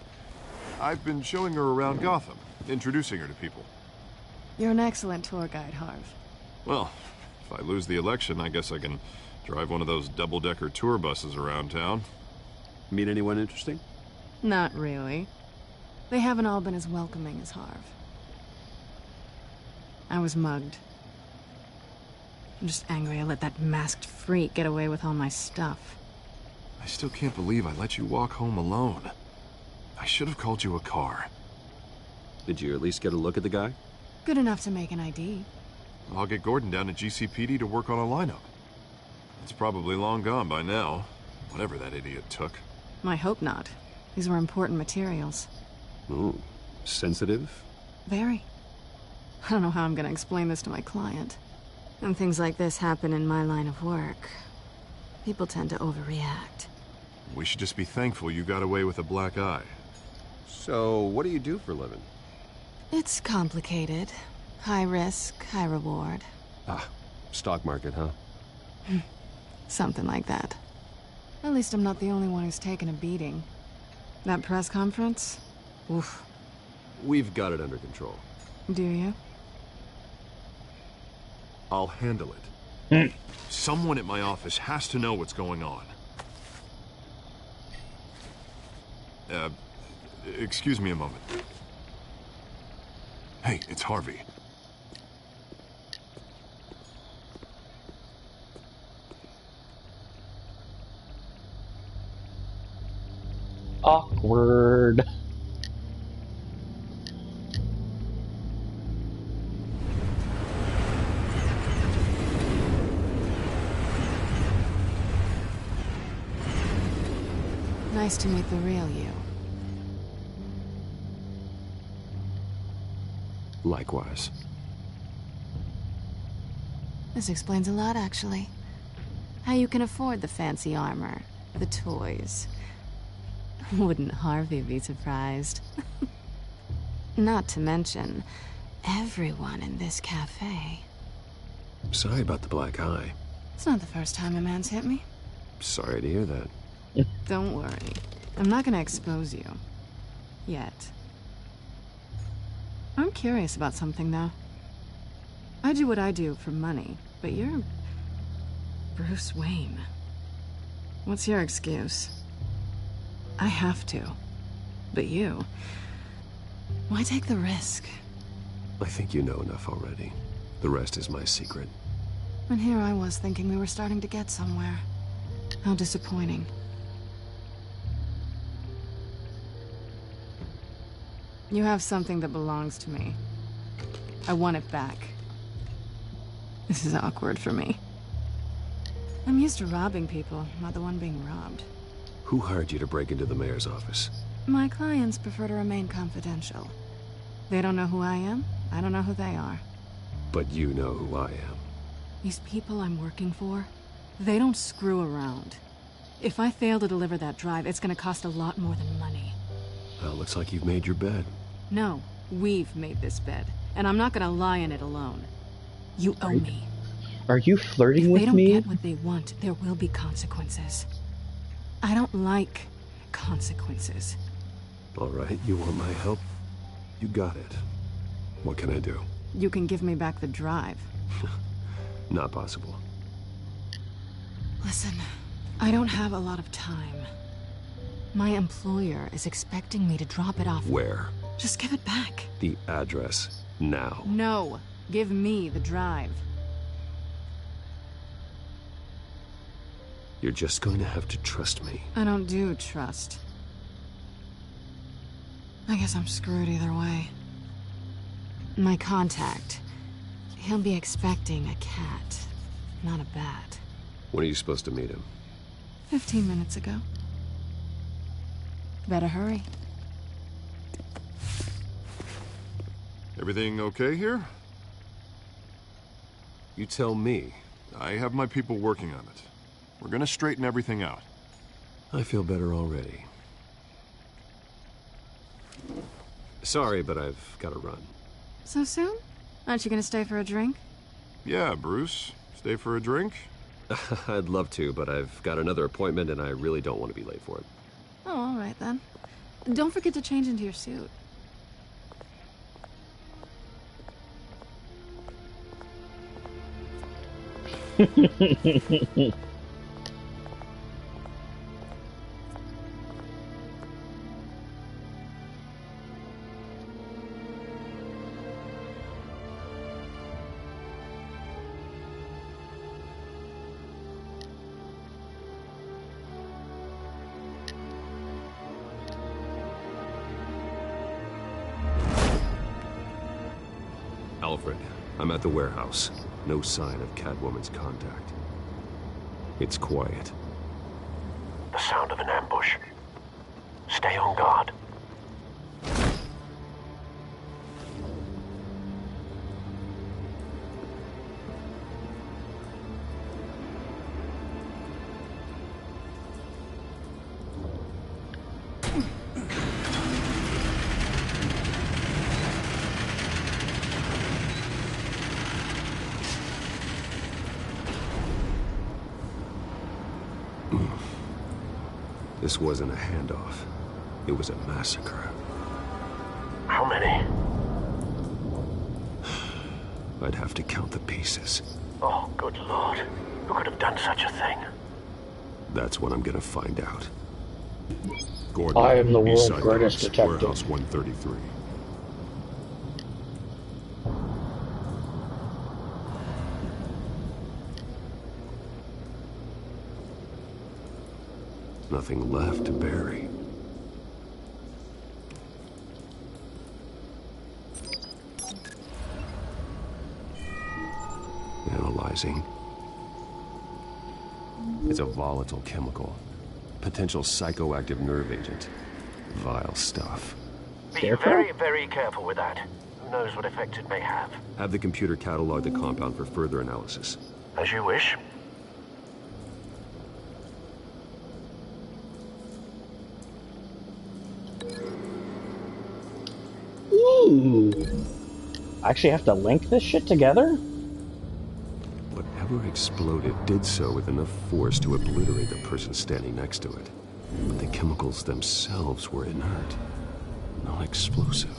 I've been showing her around Gotham, introducing her to people. You're an excellent tour guide, Harv. Well, if I lose the election, I guess I can drive one of those double-decker tour buses around town. Meet anyone interesting? Not really. They haven't all been as welcoming as Harv. I was mugged. I'm just angry I let that masked freak get away with all my stuff. I still can't believe I let you walk home alone. I should have called you a car. Did you at least get a look at the guy? Good enough to make an ID. I'll get Gordon down to GCPD to work on a lineup. It's probably long gone by now, whatever that idiot took. I hope not. These were important materials. Ooh, sensitive? Very. I don't know how I'm gonna explain this to my client. When things like this happen in my line of work, people tend to overreact. We should just be thankful you got away with a black eye. So, what do you do for a living? It's complicated. High risk, high reward. Ah, stock market, huh? Something like that. At least I'm not the only one who's taken a beating. That press conference? Oof. We've got it under control. Do you? I'll handle it. Someone at my office has to know what's going on. Excuse me a moment. Hey, it's Harvey. Awkward. Nice to meet the real you. Likewise. This explains a lot, actually. How you can afford the fancy armor, the toys. Wouldn't Harvey be surprised? Not to mention, everyone in this cafe. Sorry about the black eye. It's not the first time a man's hit me. Sorry to hear that. Don't worry. I'm not gonna expose you. Yet. I'm curious about something, though. I do what I do for money, but you're Bruce Wayne. What's your excuse? I have to. But you... why take the risk? I think you know enough already. The rest is my secret. And here I was thinking we were starting to get somewhere. How disappointing. You have something that belongs to me. I want it back. This is awkward for me. I'm used to robbing people, not the one being robbed. Who hired you to break into the mayor's office? My clients prefer to remain confidential. They don't know who I am, I don't know who they are. But you know who I am. These people I'm working for, they don't screw around. If I fail to deliver that drive, it's gonna cost a lot more than money. Well, looks like you've made your bed. No, we've made this bed, and I'm not gonna lie in it alone. You owe me. Are you flirting with me? If they don't get what they want, there will be consequences. I don't like consequences. All right, you want my help? You got it. What can I do? You can give me back the drive. Not possible. Listen, I don't have a lot of time. My employer is expecting me to drop it off. Where? Just give it back. The address, now. No, give me the drive. You're just going to have to trust me. I don't do trust. I guess I'm screwed either way. My contact, he'll be expecting a cat, not a bat. When are you supposed to meet him? 15 minutes ago. Better hurry. Everything okay here? You tell me. I have my people working on it. We're gonna straighten everything out. I feel better already. Sorry, but I've got to run. So soon? Aren't you gonna stay for a drink? Yeah, Bruce. Stay for a drink? I'd love to, but I've got another appointment and I really don't want to be late for it. Oh, all right then. Don't forget to change into your suit. Alfred, I'm at the warehouse. No sign of Catwoman's contact. It's quiet. The sound of an ambush. Stay on guard. This wasn't a handoff. It was a massacre. How many? I'd have to count the pieces. Oh, good Lord. Who could have done such a thing? That's what I'm gonna find out. Gordon, I am the world's Eastside greatest Docks, detective. Warehouse 133. Nothing left to bury. Analyzing. It's a volatile chemical. Potential psychoactive nerve agent. Vile stuff. Be very, very careful with that. Who knows what effect it may have. Have the computer catalog the compound for further analysis. As you wish. Ooh. I actually have to link this shit together? Whatever exploded did so with enough force to obliterate the person standing next to it. But the chemicals themselves were inert, non-explosive.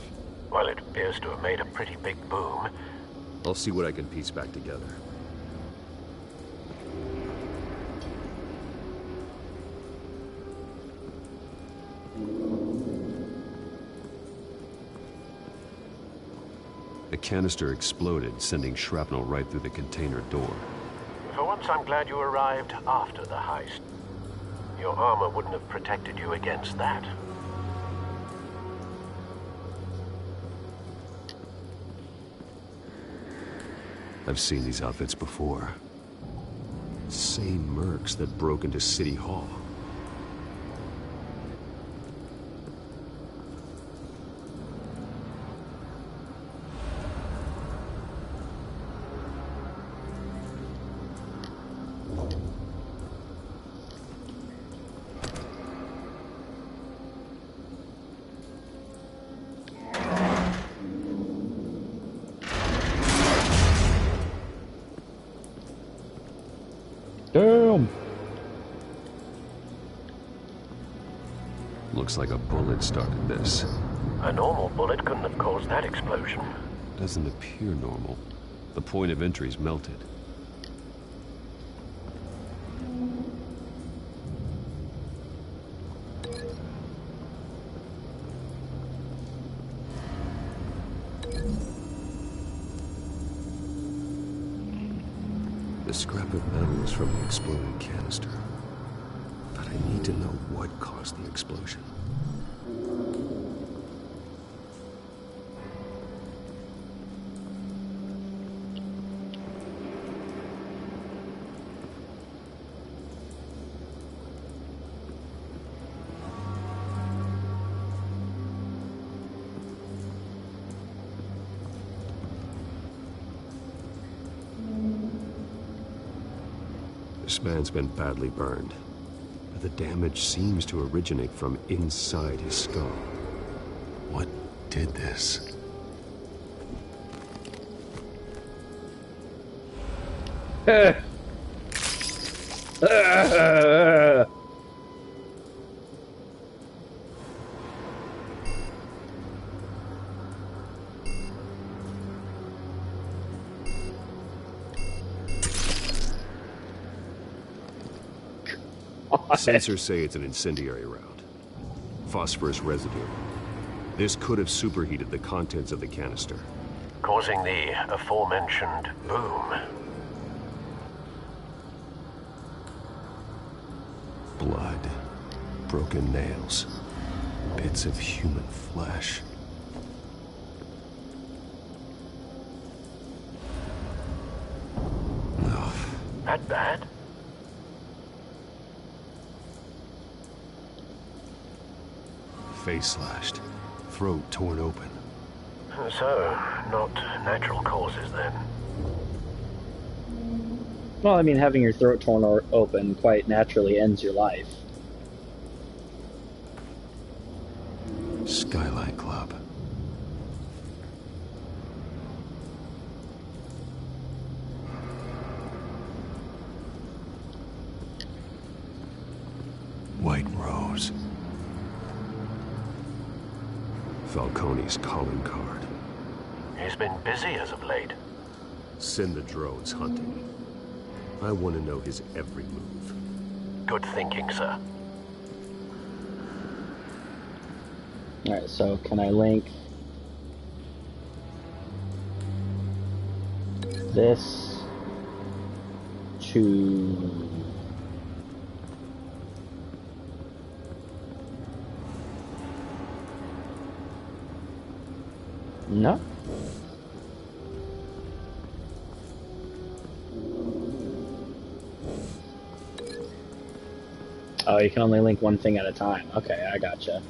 Well, it appears to have made a pretty big boom. I'll see what I can piece back together. The canister exploded, sending shrapnel right through the container door. For once, I'm glad you arrived after the heist. Your armor wouldn't have protected you against that. I've seen these outfits before. Same mercs that broke into City Hall. Damn! Looks like a bullet started this. A normal bullet couldn't have caused that explosion. Doesn't appear normal. The point of entry's melted. The scrap of metal is from the exploded canister. But I need to know what caused the explosion. This man's been badly burned, but the damage seems to originate from inside his skull. What did this? Sensors say it's an incendiary round. Phosphorus residue. This could have superheated the contents of the canister, causing the aforementioned boom. Blood, broken nails, bits of human flesh. No. That bad? Face slashed, throat torn open. So, not natural causes then? Well, I mean, having your throat torn open quite naturally ends your life. Skylight Club. White Rose. Falcone's calling card. He's been busy as of late. Send the drones hunting. I want to know his every move. Good thinking, sir. Alright, so can I link this to... No? Oh, you can only link one thing at a time. Okay, I gotcha.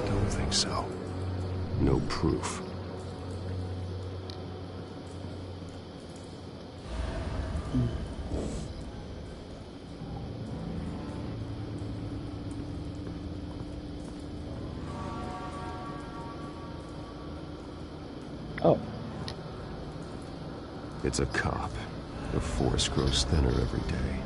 Don't think so. No proof. Oh. It's a cop. The force grows thinner every day.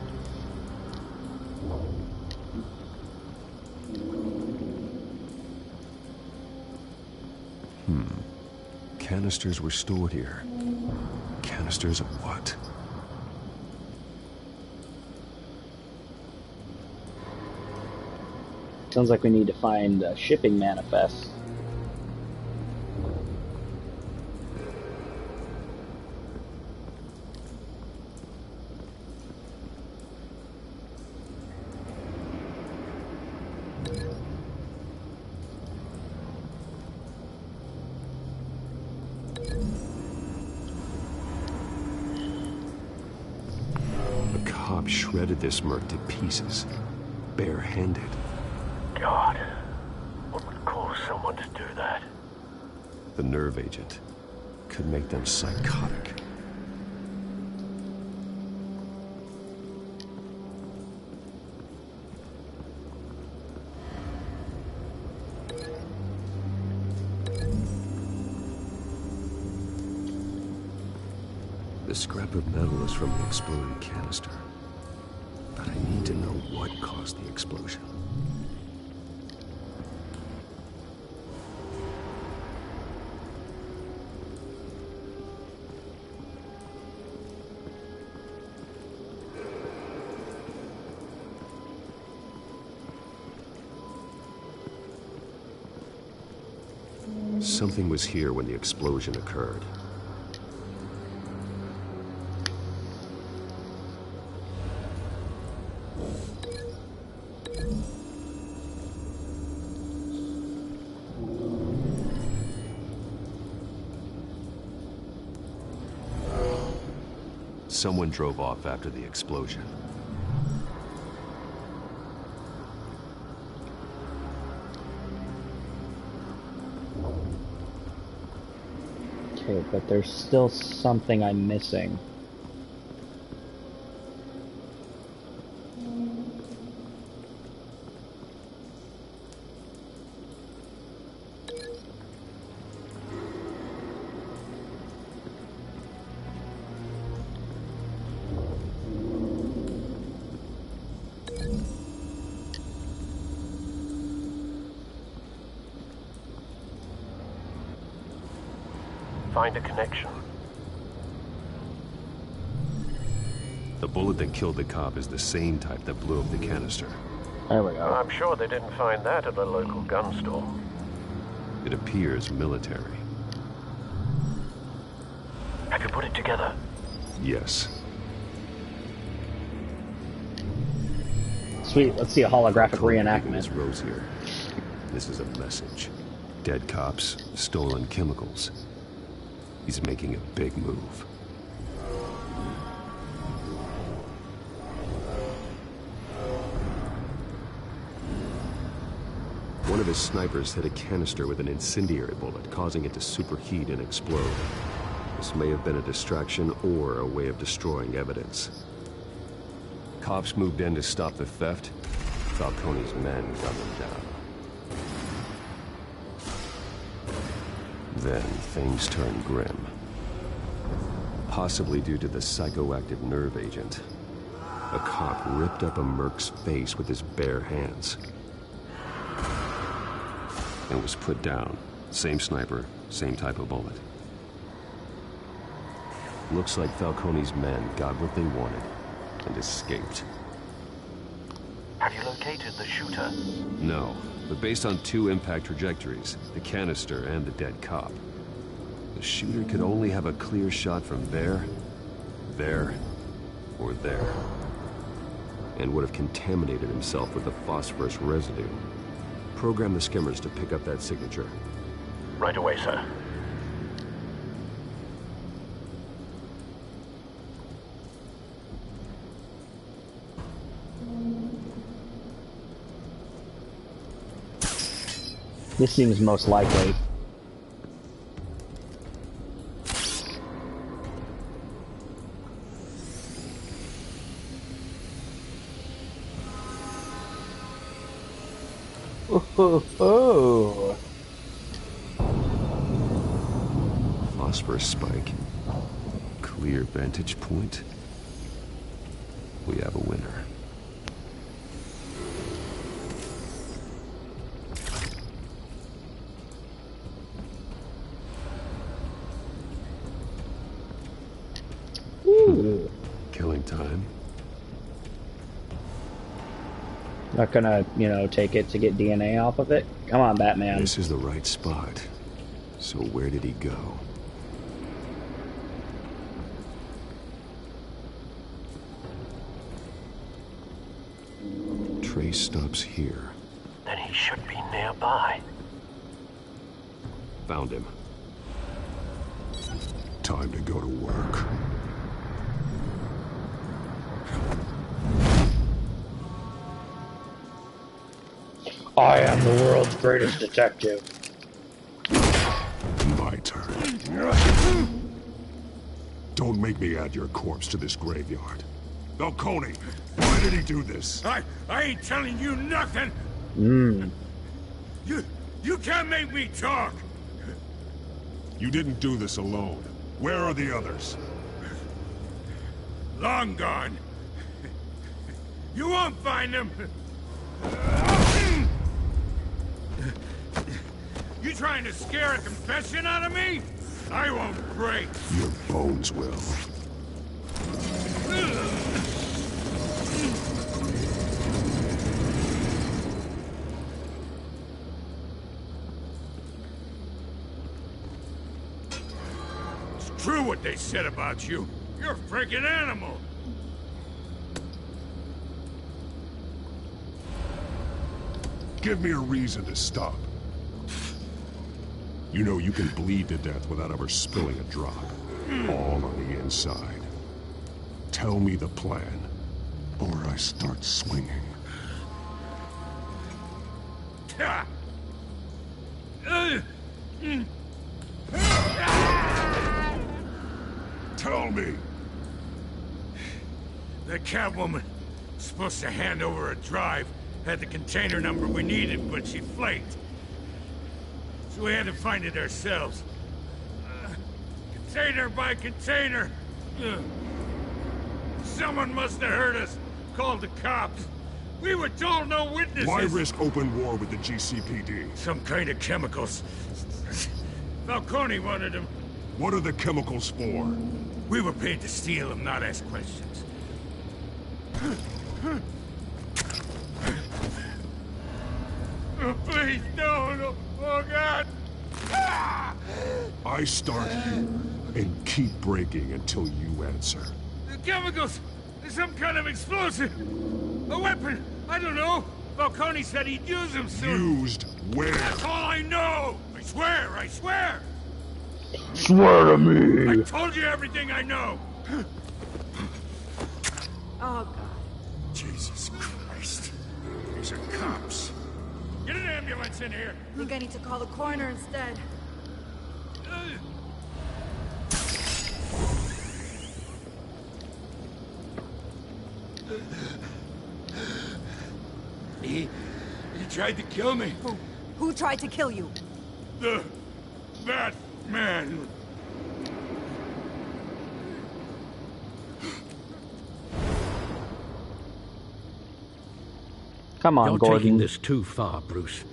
Canisters were stored here. Canisters of what? Sounds like we need to find a shipping manifest. Shredded this merc to pieces, bare-handed. God, what would cause someone to do that? The nerve agent could make them psychotic. The scrap of metal is from the exploding canister. But I need to know what caused the explosion. Something was here when the explosion occurred. Someone drove off after the explosion. Okay, but there's still something I'm missing. Find a connection. The bullet that killed the cop is the same type that blew up the canister. There we go. I'm sure they didn't find that at a local gun store. It appears military. Have you put it together? Yes. Sweet, let's see a holographic reenactment. This rose here. This is a message. Dead cops, stolen chemicals. He's making a big move. One of his snipers hit a canister with an incendiary bullet, causing it to superheat and explode. This may have been a distraction or a way of destroying evidence. Cops moved in to stop the theft. Falcone's men gunned them down. Then things turned grim. Possibly due to the psychoactive nerve agent. A cop ripped up a merc's face with his bare hands. And was put down. Same sniper, same type of bullet. Looks like Falcone's men got what they wanted and escaped. Have you located the shooter? No, but based on two impact trajectories, the canister and the dead cop, the shooter could only have a clear shot from there, or there, and would have contaminated himself with the phosphorus residue. Program the skimmers to pick up that signature. Right away, sir. This seems most likely. Oh. Phosphorus spike. Clear vantage point. We have a winner. Not gonna, you know, take it to get DNA off of it? Come on, Batman. This is the right spot. So where did he go? Trace stops here. Then he should be nearby. Found him. Time to go to work. I am the world's greatest detective. My turn. Don't make me add your corpse to this graveyard. Falcone, why did he do this? I ain't telling you nothing. You can't make me talk. You didn't do this alone. Where are the others? Long gone. You won't find them. You trying to scare a confession out of me? I won't break. Your bones will. It's true what they said about you. You're a freaking animal. Give me a reason to stop. You know you can bleed to death without ever spilling a drop. All on the inside. Tell me the plan, or I start swinging. Tell me! The Catwoman supposed to hand over a drive. Had the container number we needed, but she flaked. So we had to find it ourselves. Container by container. Someone must have heard us. Called the cops. We were told no witnesses. Why risk open war with the GCPD? Some kind of chemicals. Falcone wanted them. What are the chemicals for? We were paid to steal them, not ask questions. Oh, please, no. Oh, God. I start here and keep breaking until you answer. The chemicals! Some kind of explosive! A weapon! I don't know! Falcone said he'd use them soon! Used where? That's all I know! I swear! Swear to me! I told you everything I know! Oh, God. Jesus Christ. These are cops. Get an ambulance in here! I think I need to call the coroner instead. He tried to kill me. Who tried to kill you? The Batman. Come on, You're Gordon. taking this too far, Bruce.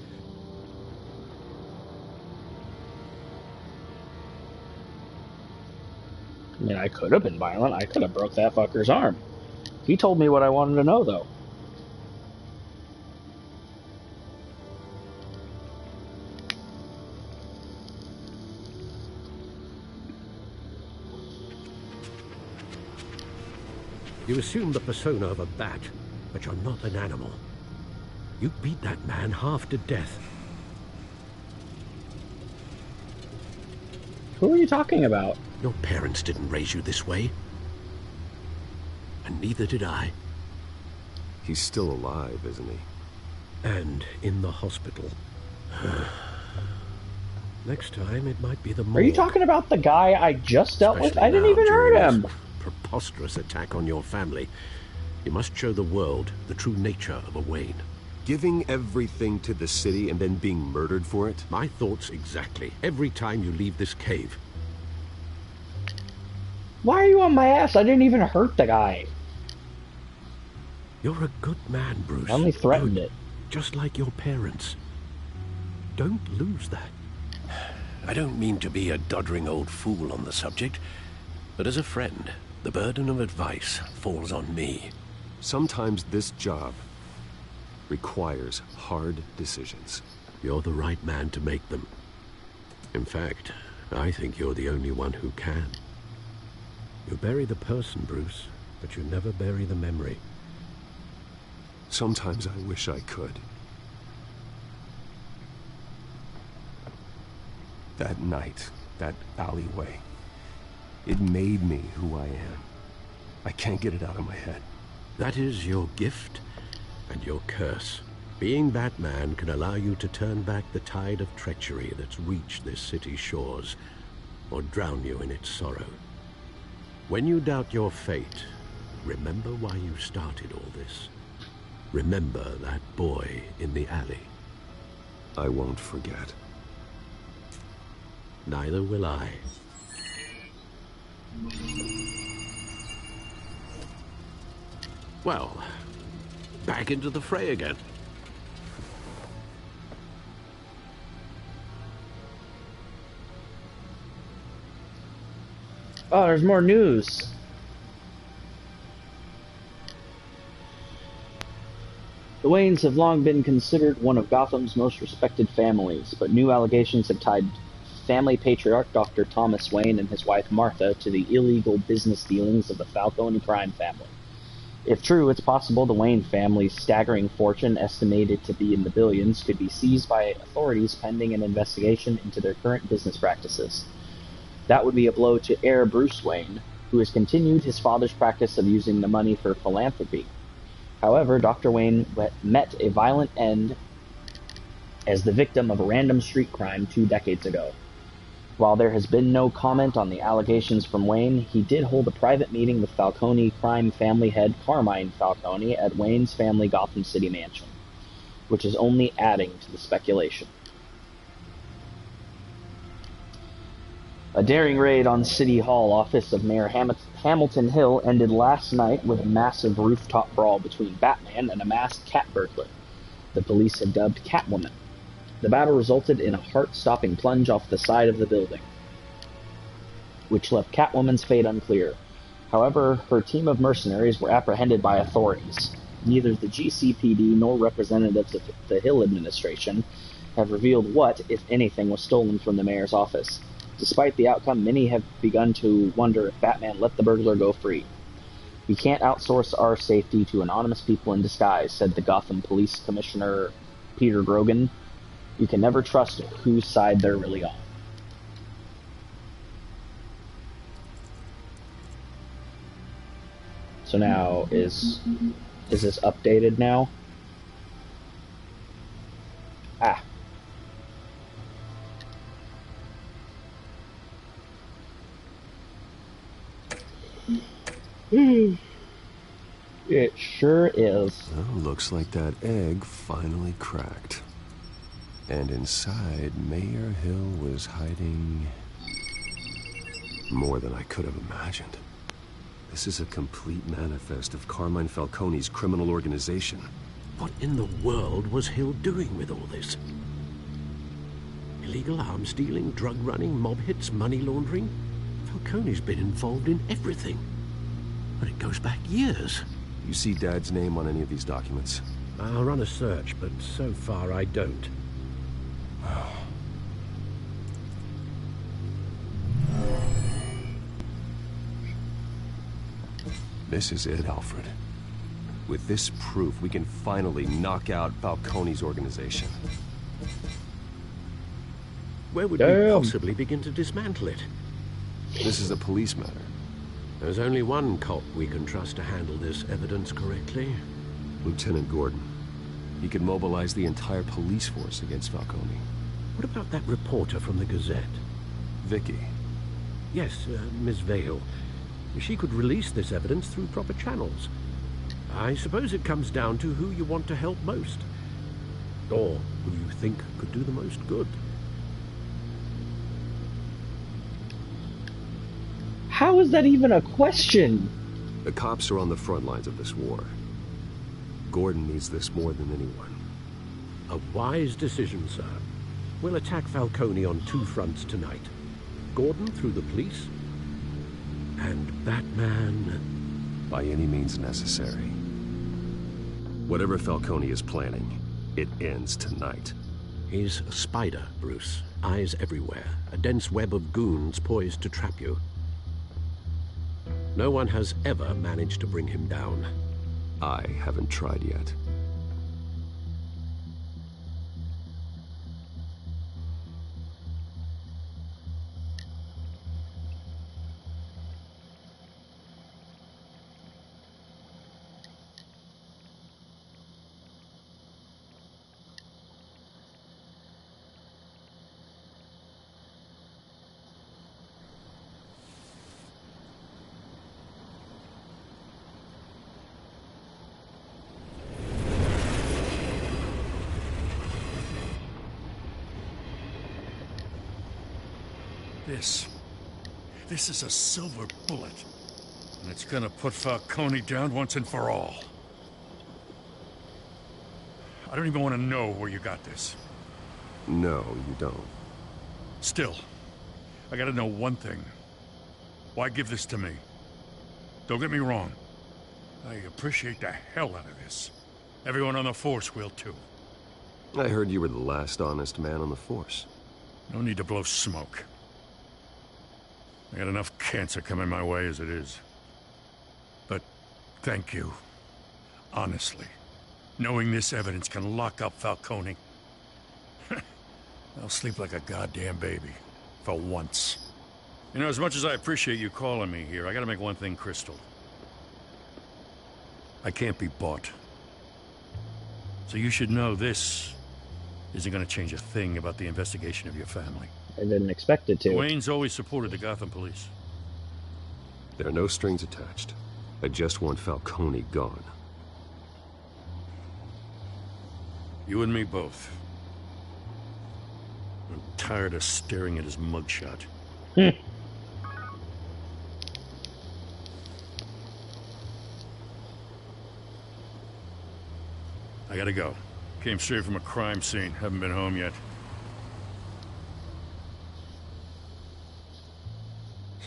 I mean, I could have been violent. I could have broke that fucker's arm. He told me what I wanted to know, though. You assume the persona of a bat, but you're not an animal. You beat that man half to death. Who are you talking about? Your parents didn't raise you this way. And neither did I. He's still alive, isn't he? And in the hospital. Next time, it might be the morgue. Are you talking about the guy I just dealt with? I didn't even hurt him. Preposterous attack on your family. You must show the world the true nature of a Wayne. Giving everything to the city and then being murdered for it? My thoughts exactly. Every time you leave this cave. Why are you on my ass? I didn't even hurt the guy. You're a good man, Bruce. I only threatened it. Just like your parents. Don't lose that. I don't mean to be a doddering old fool on the subject, but as a friend, the burden of advice falls on me. Sometimes this job requires hard decisions. You're the right man to make them. In fact, I think you're the only one who can. You bury the person, Bruce, but you never bury the memory. Sometimes I wish I could. That night, that alleyway, it made me who I am. I can't get it out of my head. That is your gift and your curse. Being Batman can allow you to turn back the tide of treachery that's reached this city's shores, or drown you in its sorrow. When you doubt your fate, remember why you started all this. Remember that boy in the alley. I won't forget. Neither will I. Well, back into the fray again. Oh, there's more news. The Waynes have long been considered one of Gotham's most respected families, but new allegations have tied family patriarch Dr. Thomas Wayne and his wife Martha to the illegal business dealings of the Falcone crime family. If true, it's possible the Wayne family's staggering fortune, estimated to be in the billions, could be seized by authorities pending an investigation into their current business practices. That would be a blow to heir Bruce Wayne, who has continued his father's practice of using the money for philanthropy. However, Dr. Wayne met a violent end as the victim of a random street crime 2 decades ago. While there has been no comment on the allegations from Wayne, he did hold a private meeting with Falcone crime family head Carmine Falcone at Wayne's family Gotham City mansion, which is only adding to the speculation. A daring raid on City Hall office of Mayor Hamilton Hill ended last night with a massive rooftop brawl between Batman and a masked cat burglar the police had dubbed Catwoman. The battle resulted in a heart-stopping plunge off the side of the building, which left Catwoman's fate unclear. However, her team of mercenaries were apprehended by authorities. Neither the GCPD nor representatives of the Hill administration have revealed what, if anything, was stolen from the mayor's office. Despite the outcome, many have begun to wonder if Batman let the burglar go free. "We can't outsource our safety to anonymous people in disguise," said the Gotham Police Commissioner Peter Grogan. "You can never trust whose side they're really on." So now, is this updated now? Ah. It sure is. Well, looks like that egg finally cracked. And inside, Mayor Hill was hiding more than I could have imagined. This is a complete manifest of Carmine Falcone's criminal organization. What in the world was Hill doing with all this? Illegal arms dealing, drug running, mob hits, money laundering? Falcone's been involved in everything. But it goes back years. You see Dad's name on any of these documents? I'll run a search, but so far I don't. This is it, Alfred. With this proof, we can finally knock out Falcone's organization. Where would we possibly begin to dismantle it? This is a police matter. There's only one cop we can trust to handle this evidence correctly. Lieutenant Gordon. He could mobilize the entire police force against Falcone. What about that reporter from the Gazette? Vicky. Yes, Miss Vale. She could release this evidence through proper channels. I suppose it comes down to who you want to help most. Or who you think could do the most good. How is that even a question? The cops are on the front lines of this war. Gordon needs this more than anyone. A wise decision, sir. We'll attack Falcone on 2 fronts tonight. Gordon through the police, and Batman... by any means necessary. Whatever Falcone is planning, it ends tonight. He's a spider, Bruce. Eyes everywhere. A dense web of goons poised to trap you. No one has ever managed to bring him down. I haven't tried yet. This is a silver bullet. And it's gonna put Falcone down once and for all. I don't even want to know where you got this. No, you don't. Still, I gotta know one thing. Why give this to me? Don't get me wrong. I appreciate the hell out of this. Everyone on the Force will too. I heard you were the last honest man on the Force. No need to blow smoke. I got enough cancer coming my way as it is. But thank you. Honestly. Knowing this evidence can lock up Falcone. I'll sleep like a goddamn baby. For once. You know, as much as I appreciate you calling me here, I gotta make one thing crystal. I can't be bought. So you should know this isn't gonna change a thing about the investigation of your family. I didn't expect it to. Wayne's always supported the Gotham police. There are no strings attached. I just want Falcone gone. You and me both. I'm tired of staring at his mugshot. I gotta go. Came straight from a crime scene. Haven't been home yet.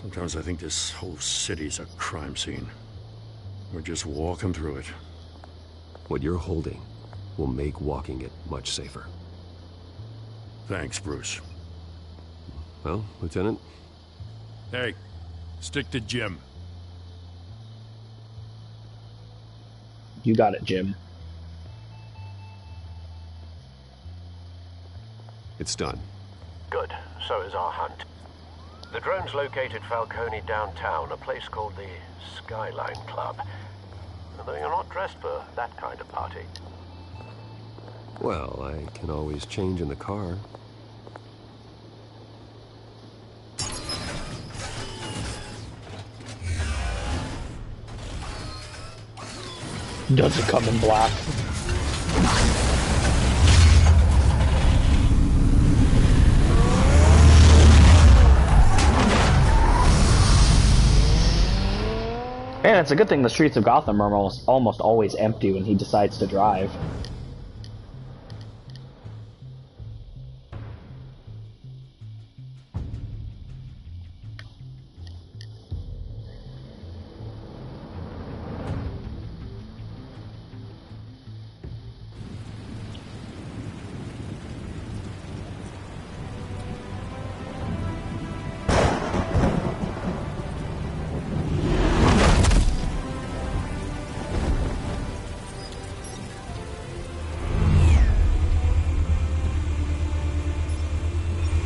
Sometimes I think this whole city's a crime scene. We're just walking through it. What you're holding will make walking it much safer. Thanks, Bruce. Well, Lieutenant? Hey, stick to Jim. You got it, Jim. It's done. Good. So is our hunt. The drones located Falcone downtown, a place called the Skyline Club. Although you're not dressed for that kind of party. Well, I can always change in the car. Does it come in black? Man, it's a good thing the streets of Gotham are almost always empty when he decides to drive.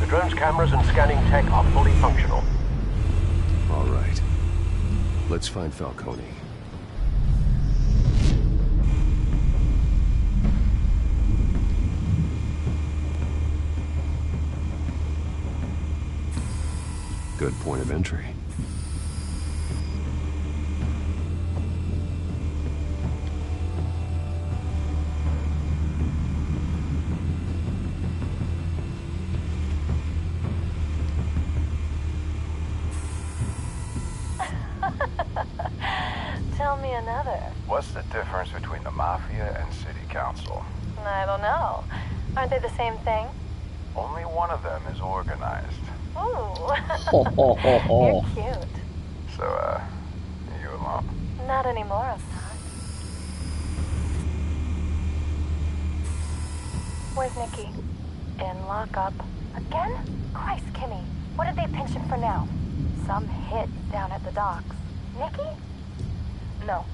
Drone's cameras and scanning tech are fully functional. All right. Let's find Falcone. Good point of entry. Tell me another. What's the difference between the Mafia and City Council? I don't know. Aren't they the same thing? Only one of them is organized. Ooh. You're cute. So, you alone? Not anymore, I'm not. Where's Nikki? In lockup. Again? Christ, Kimmy. What did they pinch him for now? Some hit down at the docks. Nikki? No.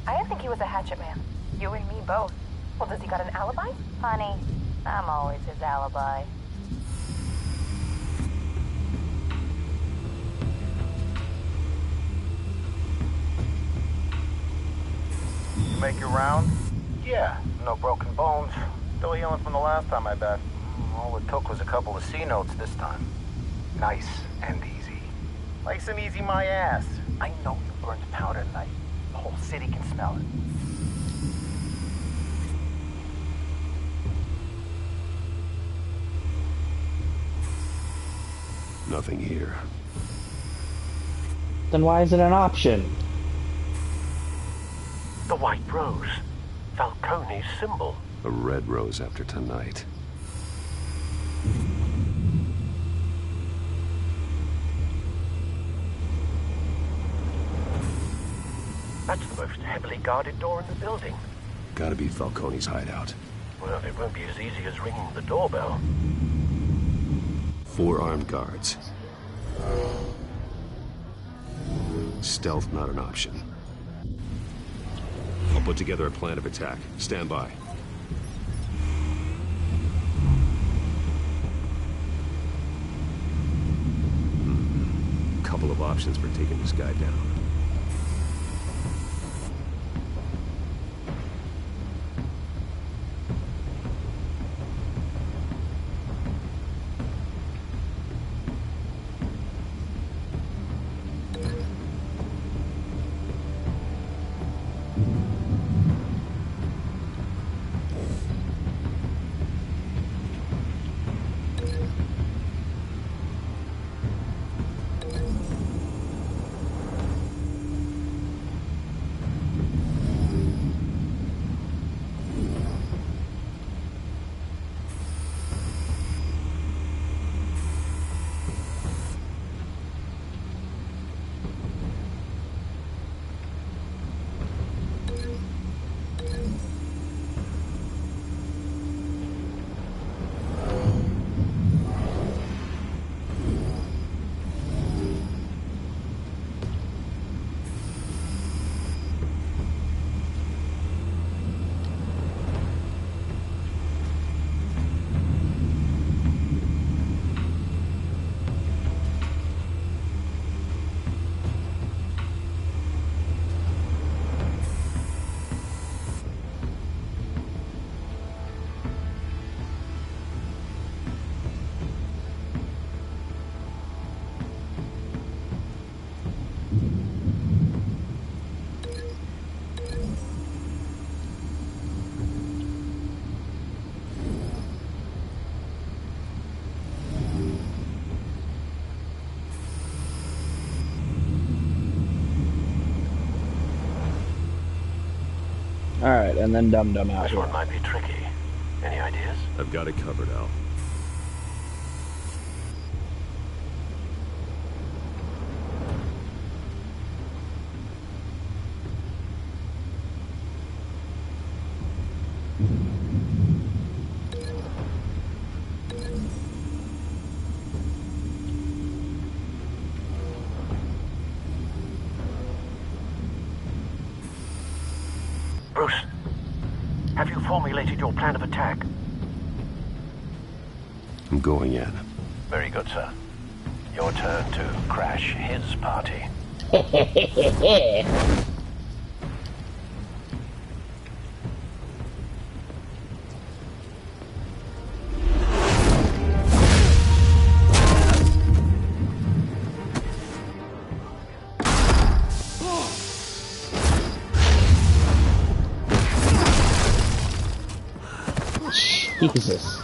I didn't think he was a hatchet man. You and me both. Well, does he got an alibi? Honey, I'm always his alibi. You make your round? Yeah, no broken bones. Still healing from the last time, I bet. All it took was a couple of C notes this time. Nice and easy. Nice and easy my ass. I know you burned powder tonight. The whole city can smell it. Nothing here. Then why is it an option? The white rose. Falcone's symbol. A red rose after tonight. That's the most heavily guarded door in the building. Gotta be Falcone's hideout. Well, it won't be as easy as ringing the doorbell. 4 armed guards. Stealth not an option. I'll put together a plan of attack. Stand by. Couple of options for taking this guy down. Alright, and then Dum Dum out This here. one might be tricky. Any ideas? I've got it covered, Al. Bruce, have you formulated your plan of attack? I'm going in. Very good, sir. Your turn to crash his party. Jesus.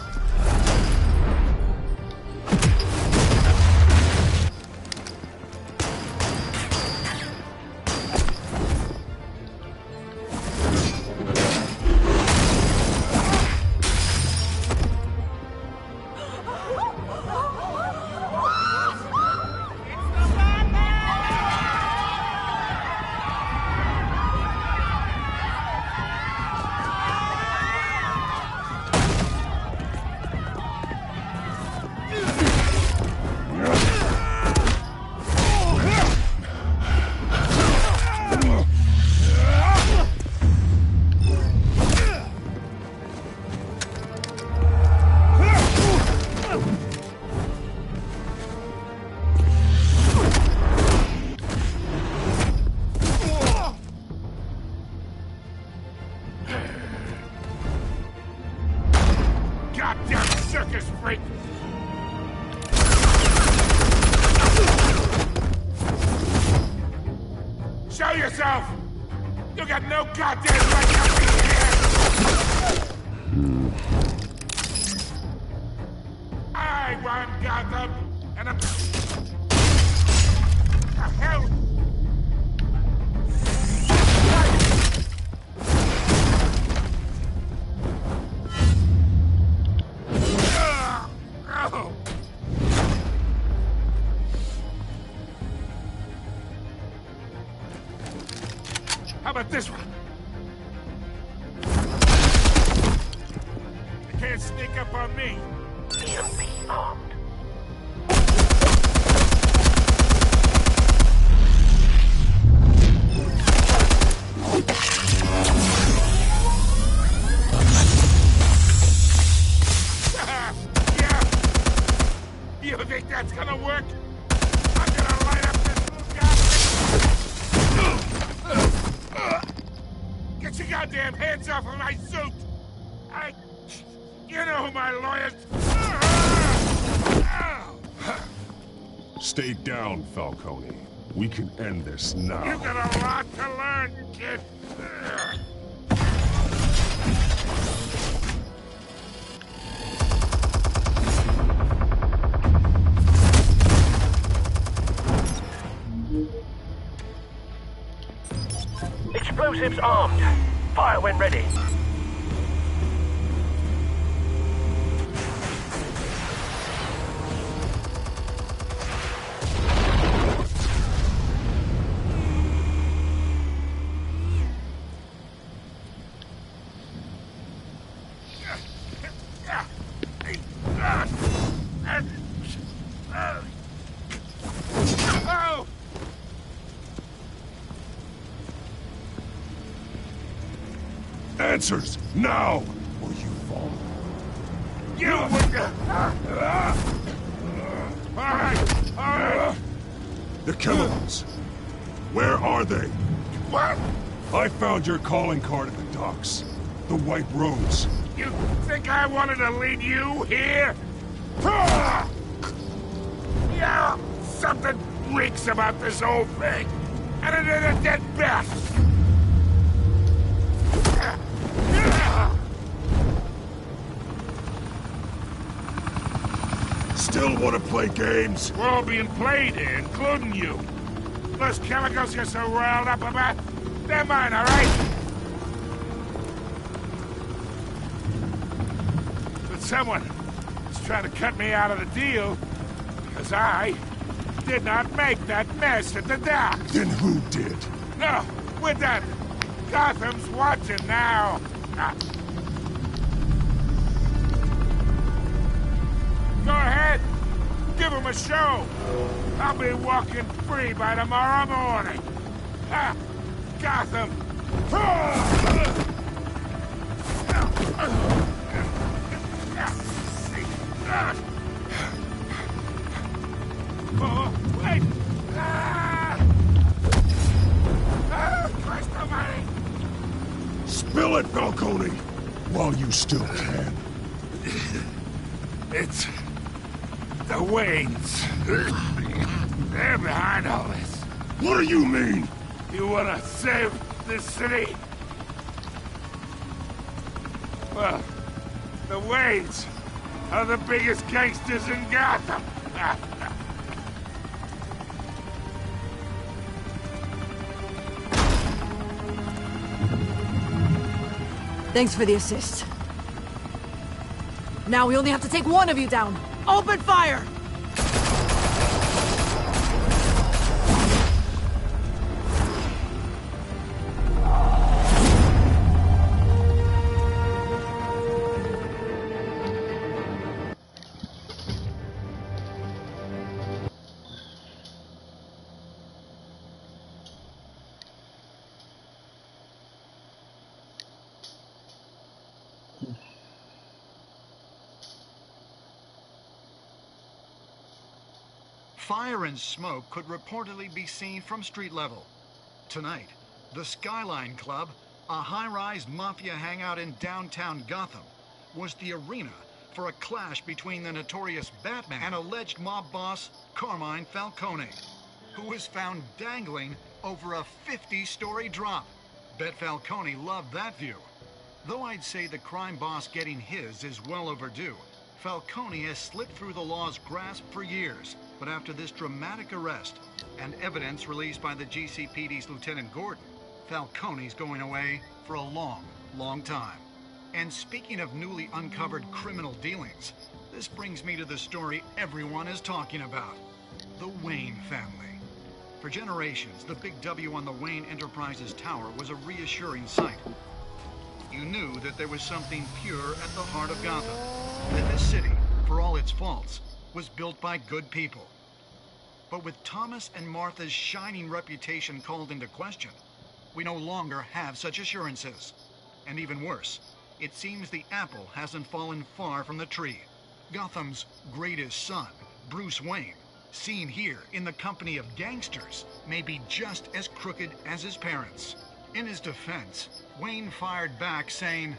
circus freak! Show yourself! You got no goddamn right to be here! I run Gotham, and I'm... The hell? How about this one? You can't sneak up on me. EMP armed. Yeah. You think that's gonna work? I'm gonna light up this Get your goddamn hands off of my suit! You know who my lawyers... Stay down, Falcone. We can end this now. You got a lot to learn, kid. Explosives armed. Fire when ready. Answers, now, or you fall. You would... All right. The chemicals. Where are they? What? I found your calling card at the docks. The White Rose. You think I wanted to lead you here? Yeah, something reeks about this whole thing. And it is a dead bat. Still want to play games? We're all being played here, including you. Those chemicals you're so riled up about, they're mine, all right? But someone is trying to cut me out of the deal because I did not make that mess at the docks. Then who did? No, we're done. Gotham's watching now. Go ahead. Give him a show. I'll be walking free by tomorrow morning. Gotham. Oh, wait. Christ almighty. Spill it, Falcone, while you still can. It's the Waynes. They're behind all this. What do you mean? You want to save this city? Well, the Waynes are the biggest gangsters in Gotham. Thanks for the assist. Now we only have to take one of you down. Open fire! Fire and smoke could reportedly be seen from street level. Tonight, the Skyline Club, a high-rise mafia hangout in downtown Gotham, was the arena for a clash between the notorious Batman and alleged mob boss Carmine Falcone, who was found dangling over a 50-story drop. Bet Falcone loved that view. Though I'd say the crime boss getting his is well overdue, Falcone has slipped through the law's grasp for years. But after this dramatic arrest and evidence released by the GCPD's Lieutenant Gordon, Falcone's going away for a long, long time. And speaking of newly uncovered criminal dealings, this brings me to the story everyone is talking about. The Wayne family. For generations, the big W on the Wayne Enterprises tower was a reassuring sight. You knew that there was something pure at the heart of Gotham. That this city, for all its faults, was built by good people. But with Thomas and Martha's shining reputation called into question, we no longer have such assurances. And even worse, it seems the apple hasn't fallen far from the tree. Gotham's greatest son, Bruce Wayne, seen here in the company of gangsters, may be just as crooked as his parents. In his defense, Wayne fired back saying,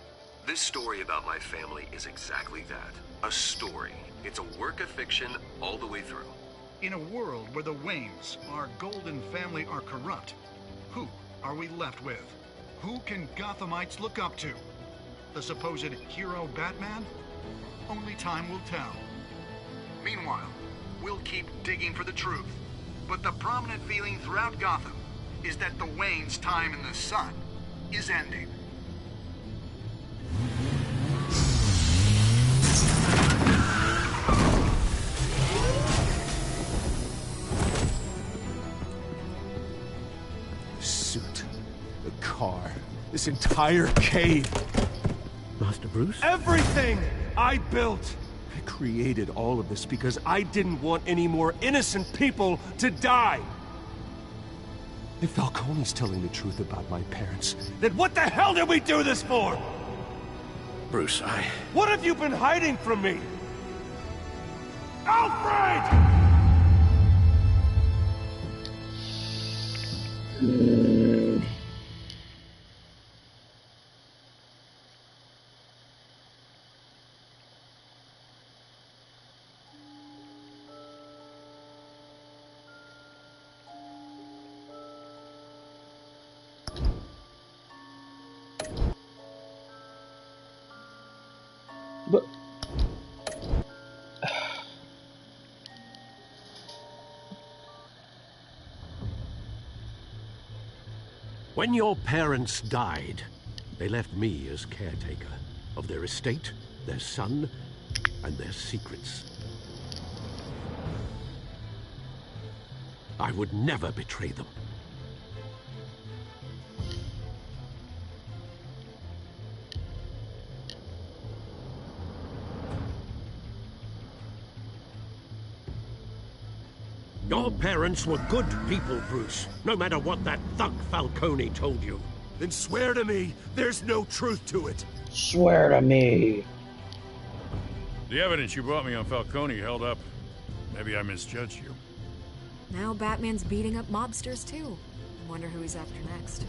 "This story about my family is exactly that. A story. It's a work of fiction all the way through." In a world where the Waynes, our golden family, are corrupt, who are we left with? Who can Gothamites look up to? The supposed hero Batman? Only time will tell. Meanwhile, we'll keep digging for the truth. But the prominent feeling throughout Gotham is that the Waynes' time in the sun is ending. Suit, the car, this entire cave. Master Bruce? Everything I built! I created all of this because I didn't want any more innocent people to die! If Falcone's telling the truth about my parents, then what the hell did we do this for? Bruce, What have you been hiding from me? Alfred! But when your parents died, they left me as caretaker of their estate, their son, and their secrets. I would never betray them. Your parents were good people, Bruce, no matter what that thug Falcone told you. Then swear to me there's no truth to it. Swear to me. The evidence you brought me on Falcone held up. Maybe I misjudged you. Now Batman's beating up mobsters, too. I wonder who he's after next.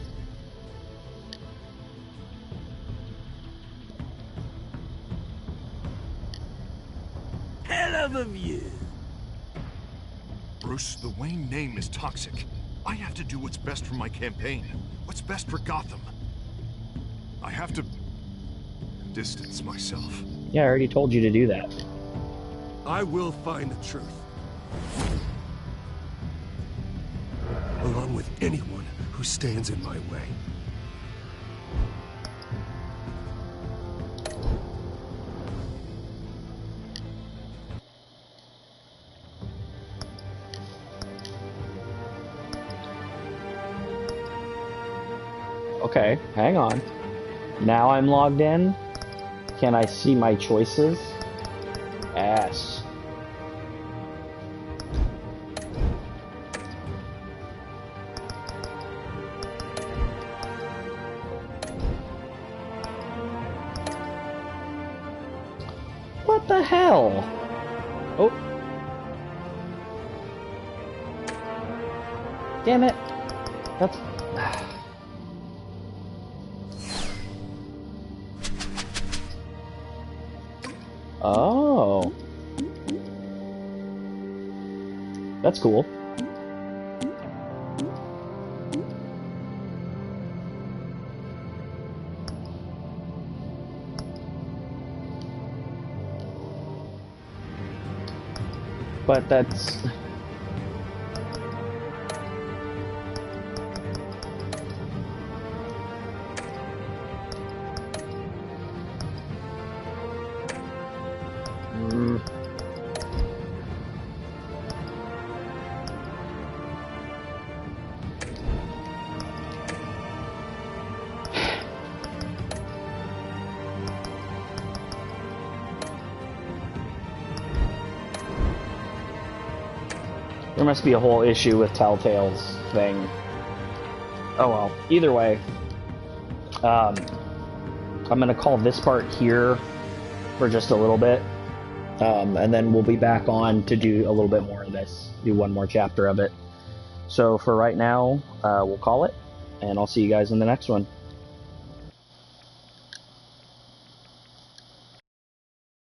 Hell of a view. Bruce, the Wayne name is toxic. I have to do what's best for my campaign. What's best for Gotham. I have to distance myself. Yeah, I already told you to do that. I will find the truth. Along with anyone who stands in my way. Okay, hang on. Now I'm logged in. Can I see my choices? Yes. What the hell? Oh. Damn it. That's... Oh. That's cool. But that's... There must be a whole issue with Telltale's thing. Oh well. Either way, I'm gonna call this part here for just a little bit, and then we'll be back on to do a little bit more of this, do one more chapter of it. So for right now, we'll call it, and I'll see you guys in the next one.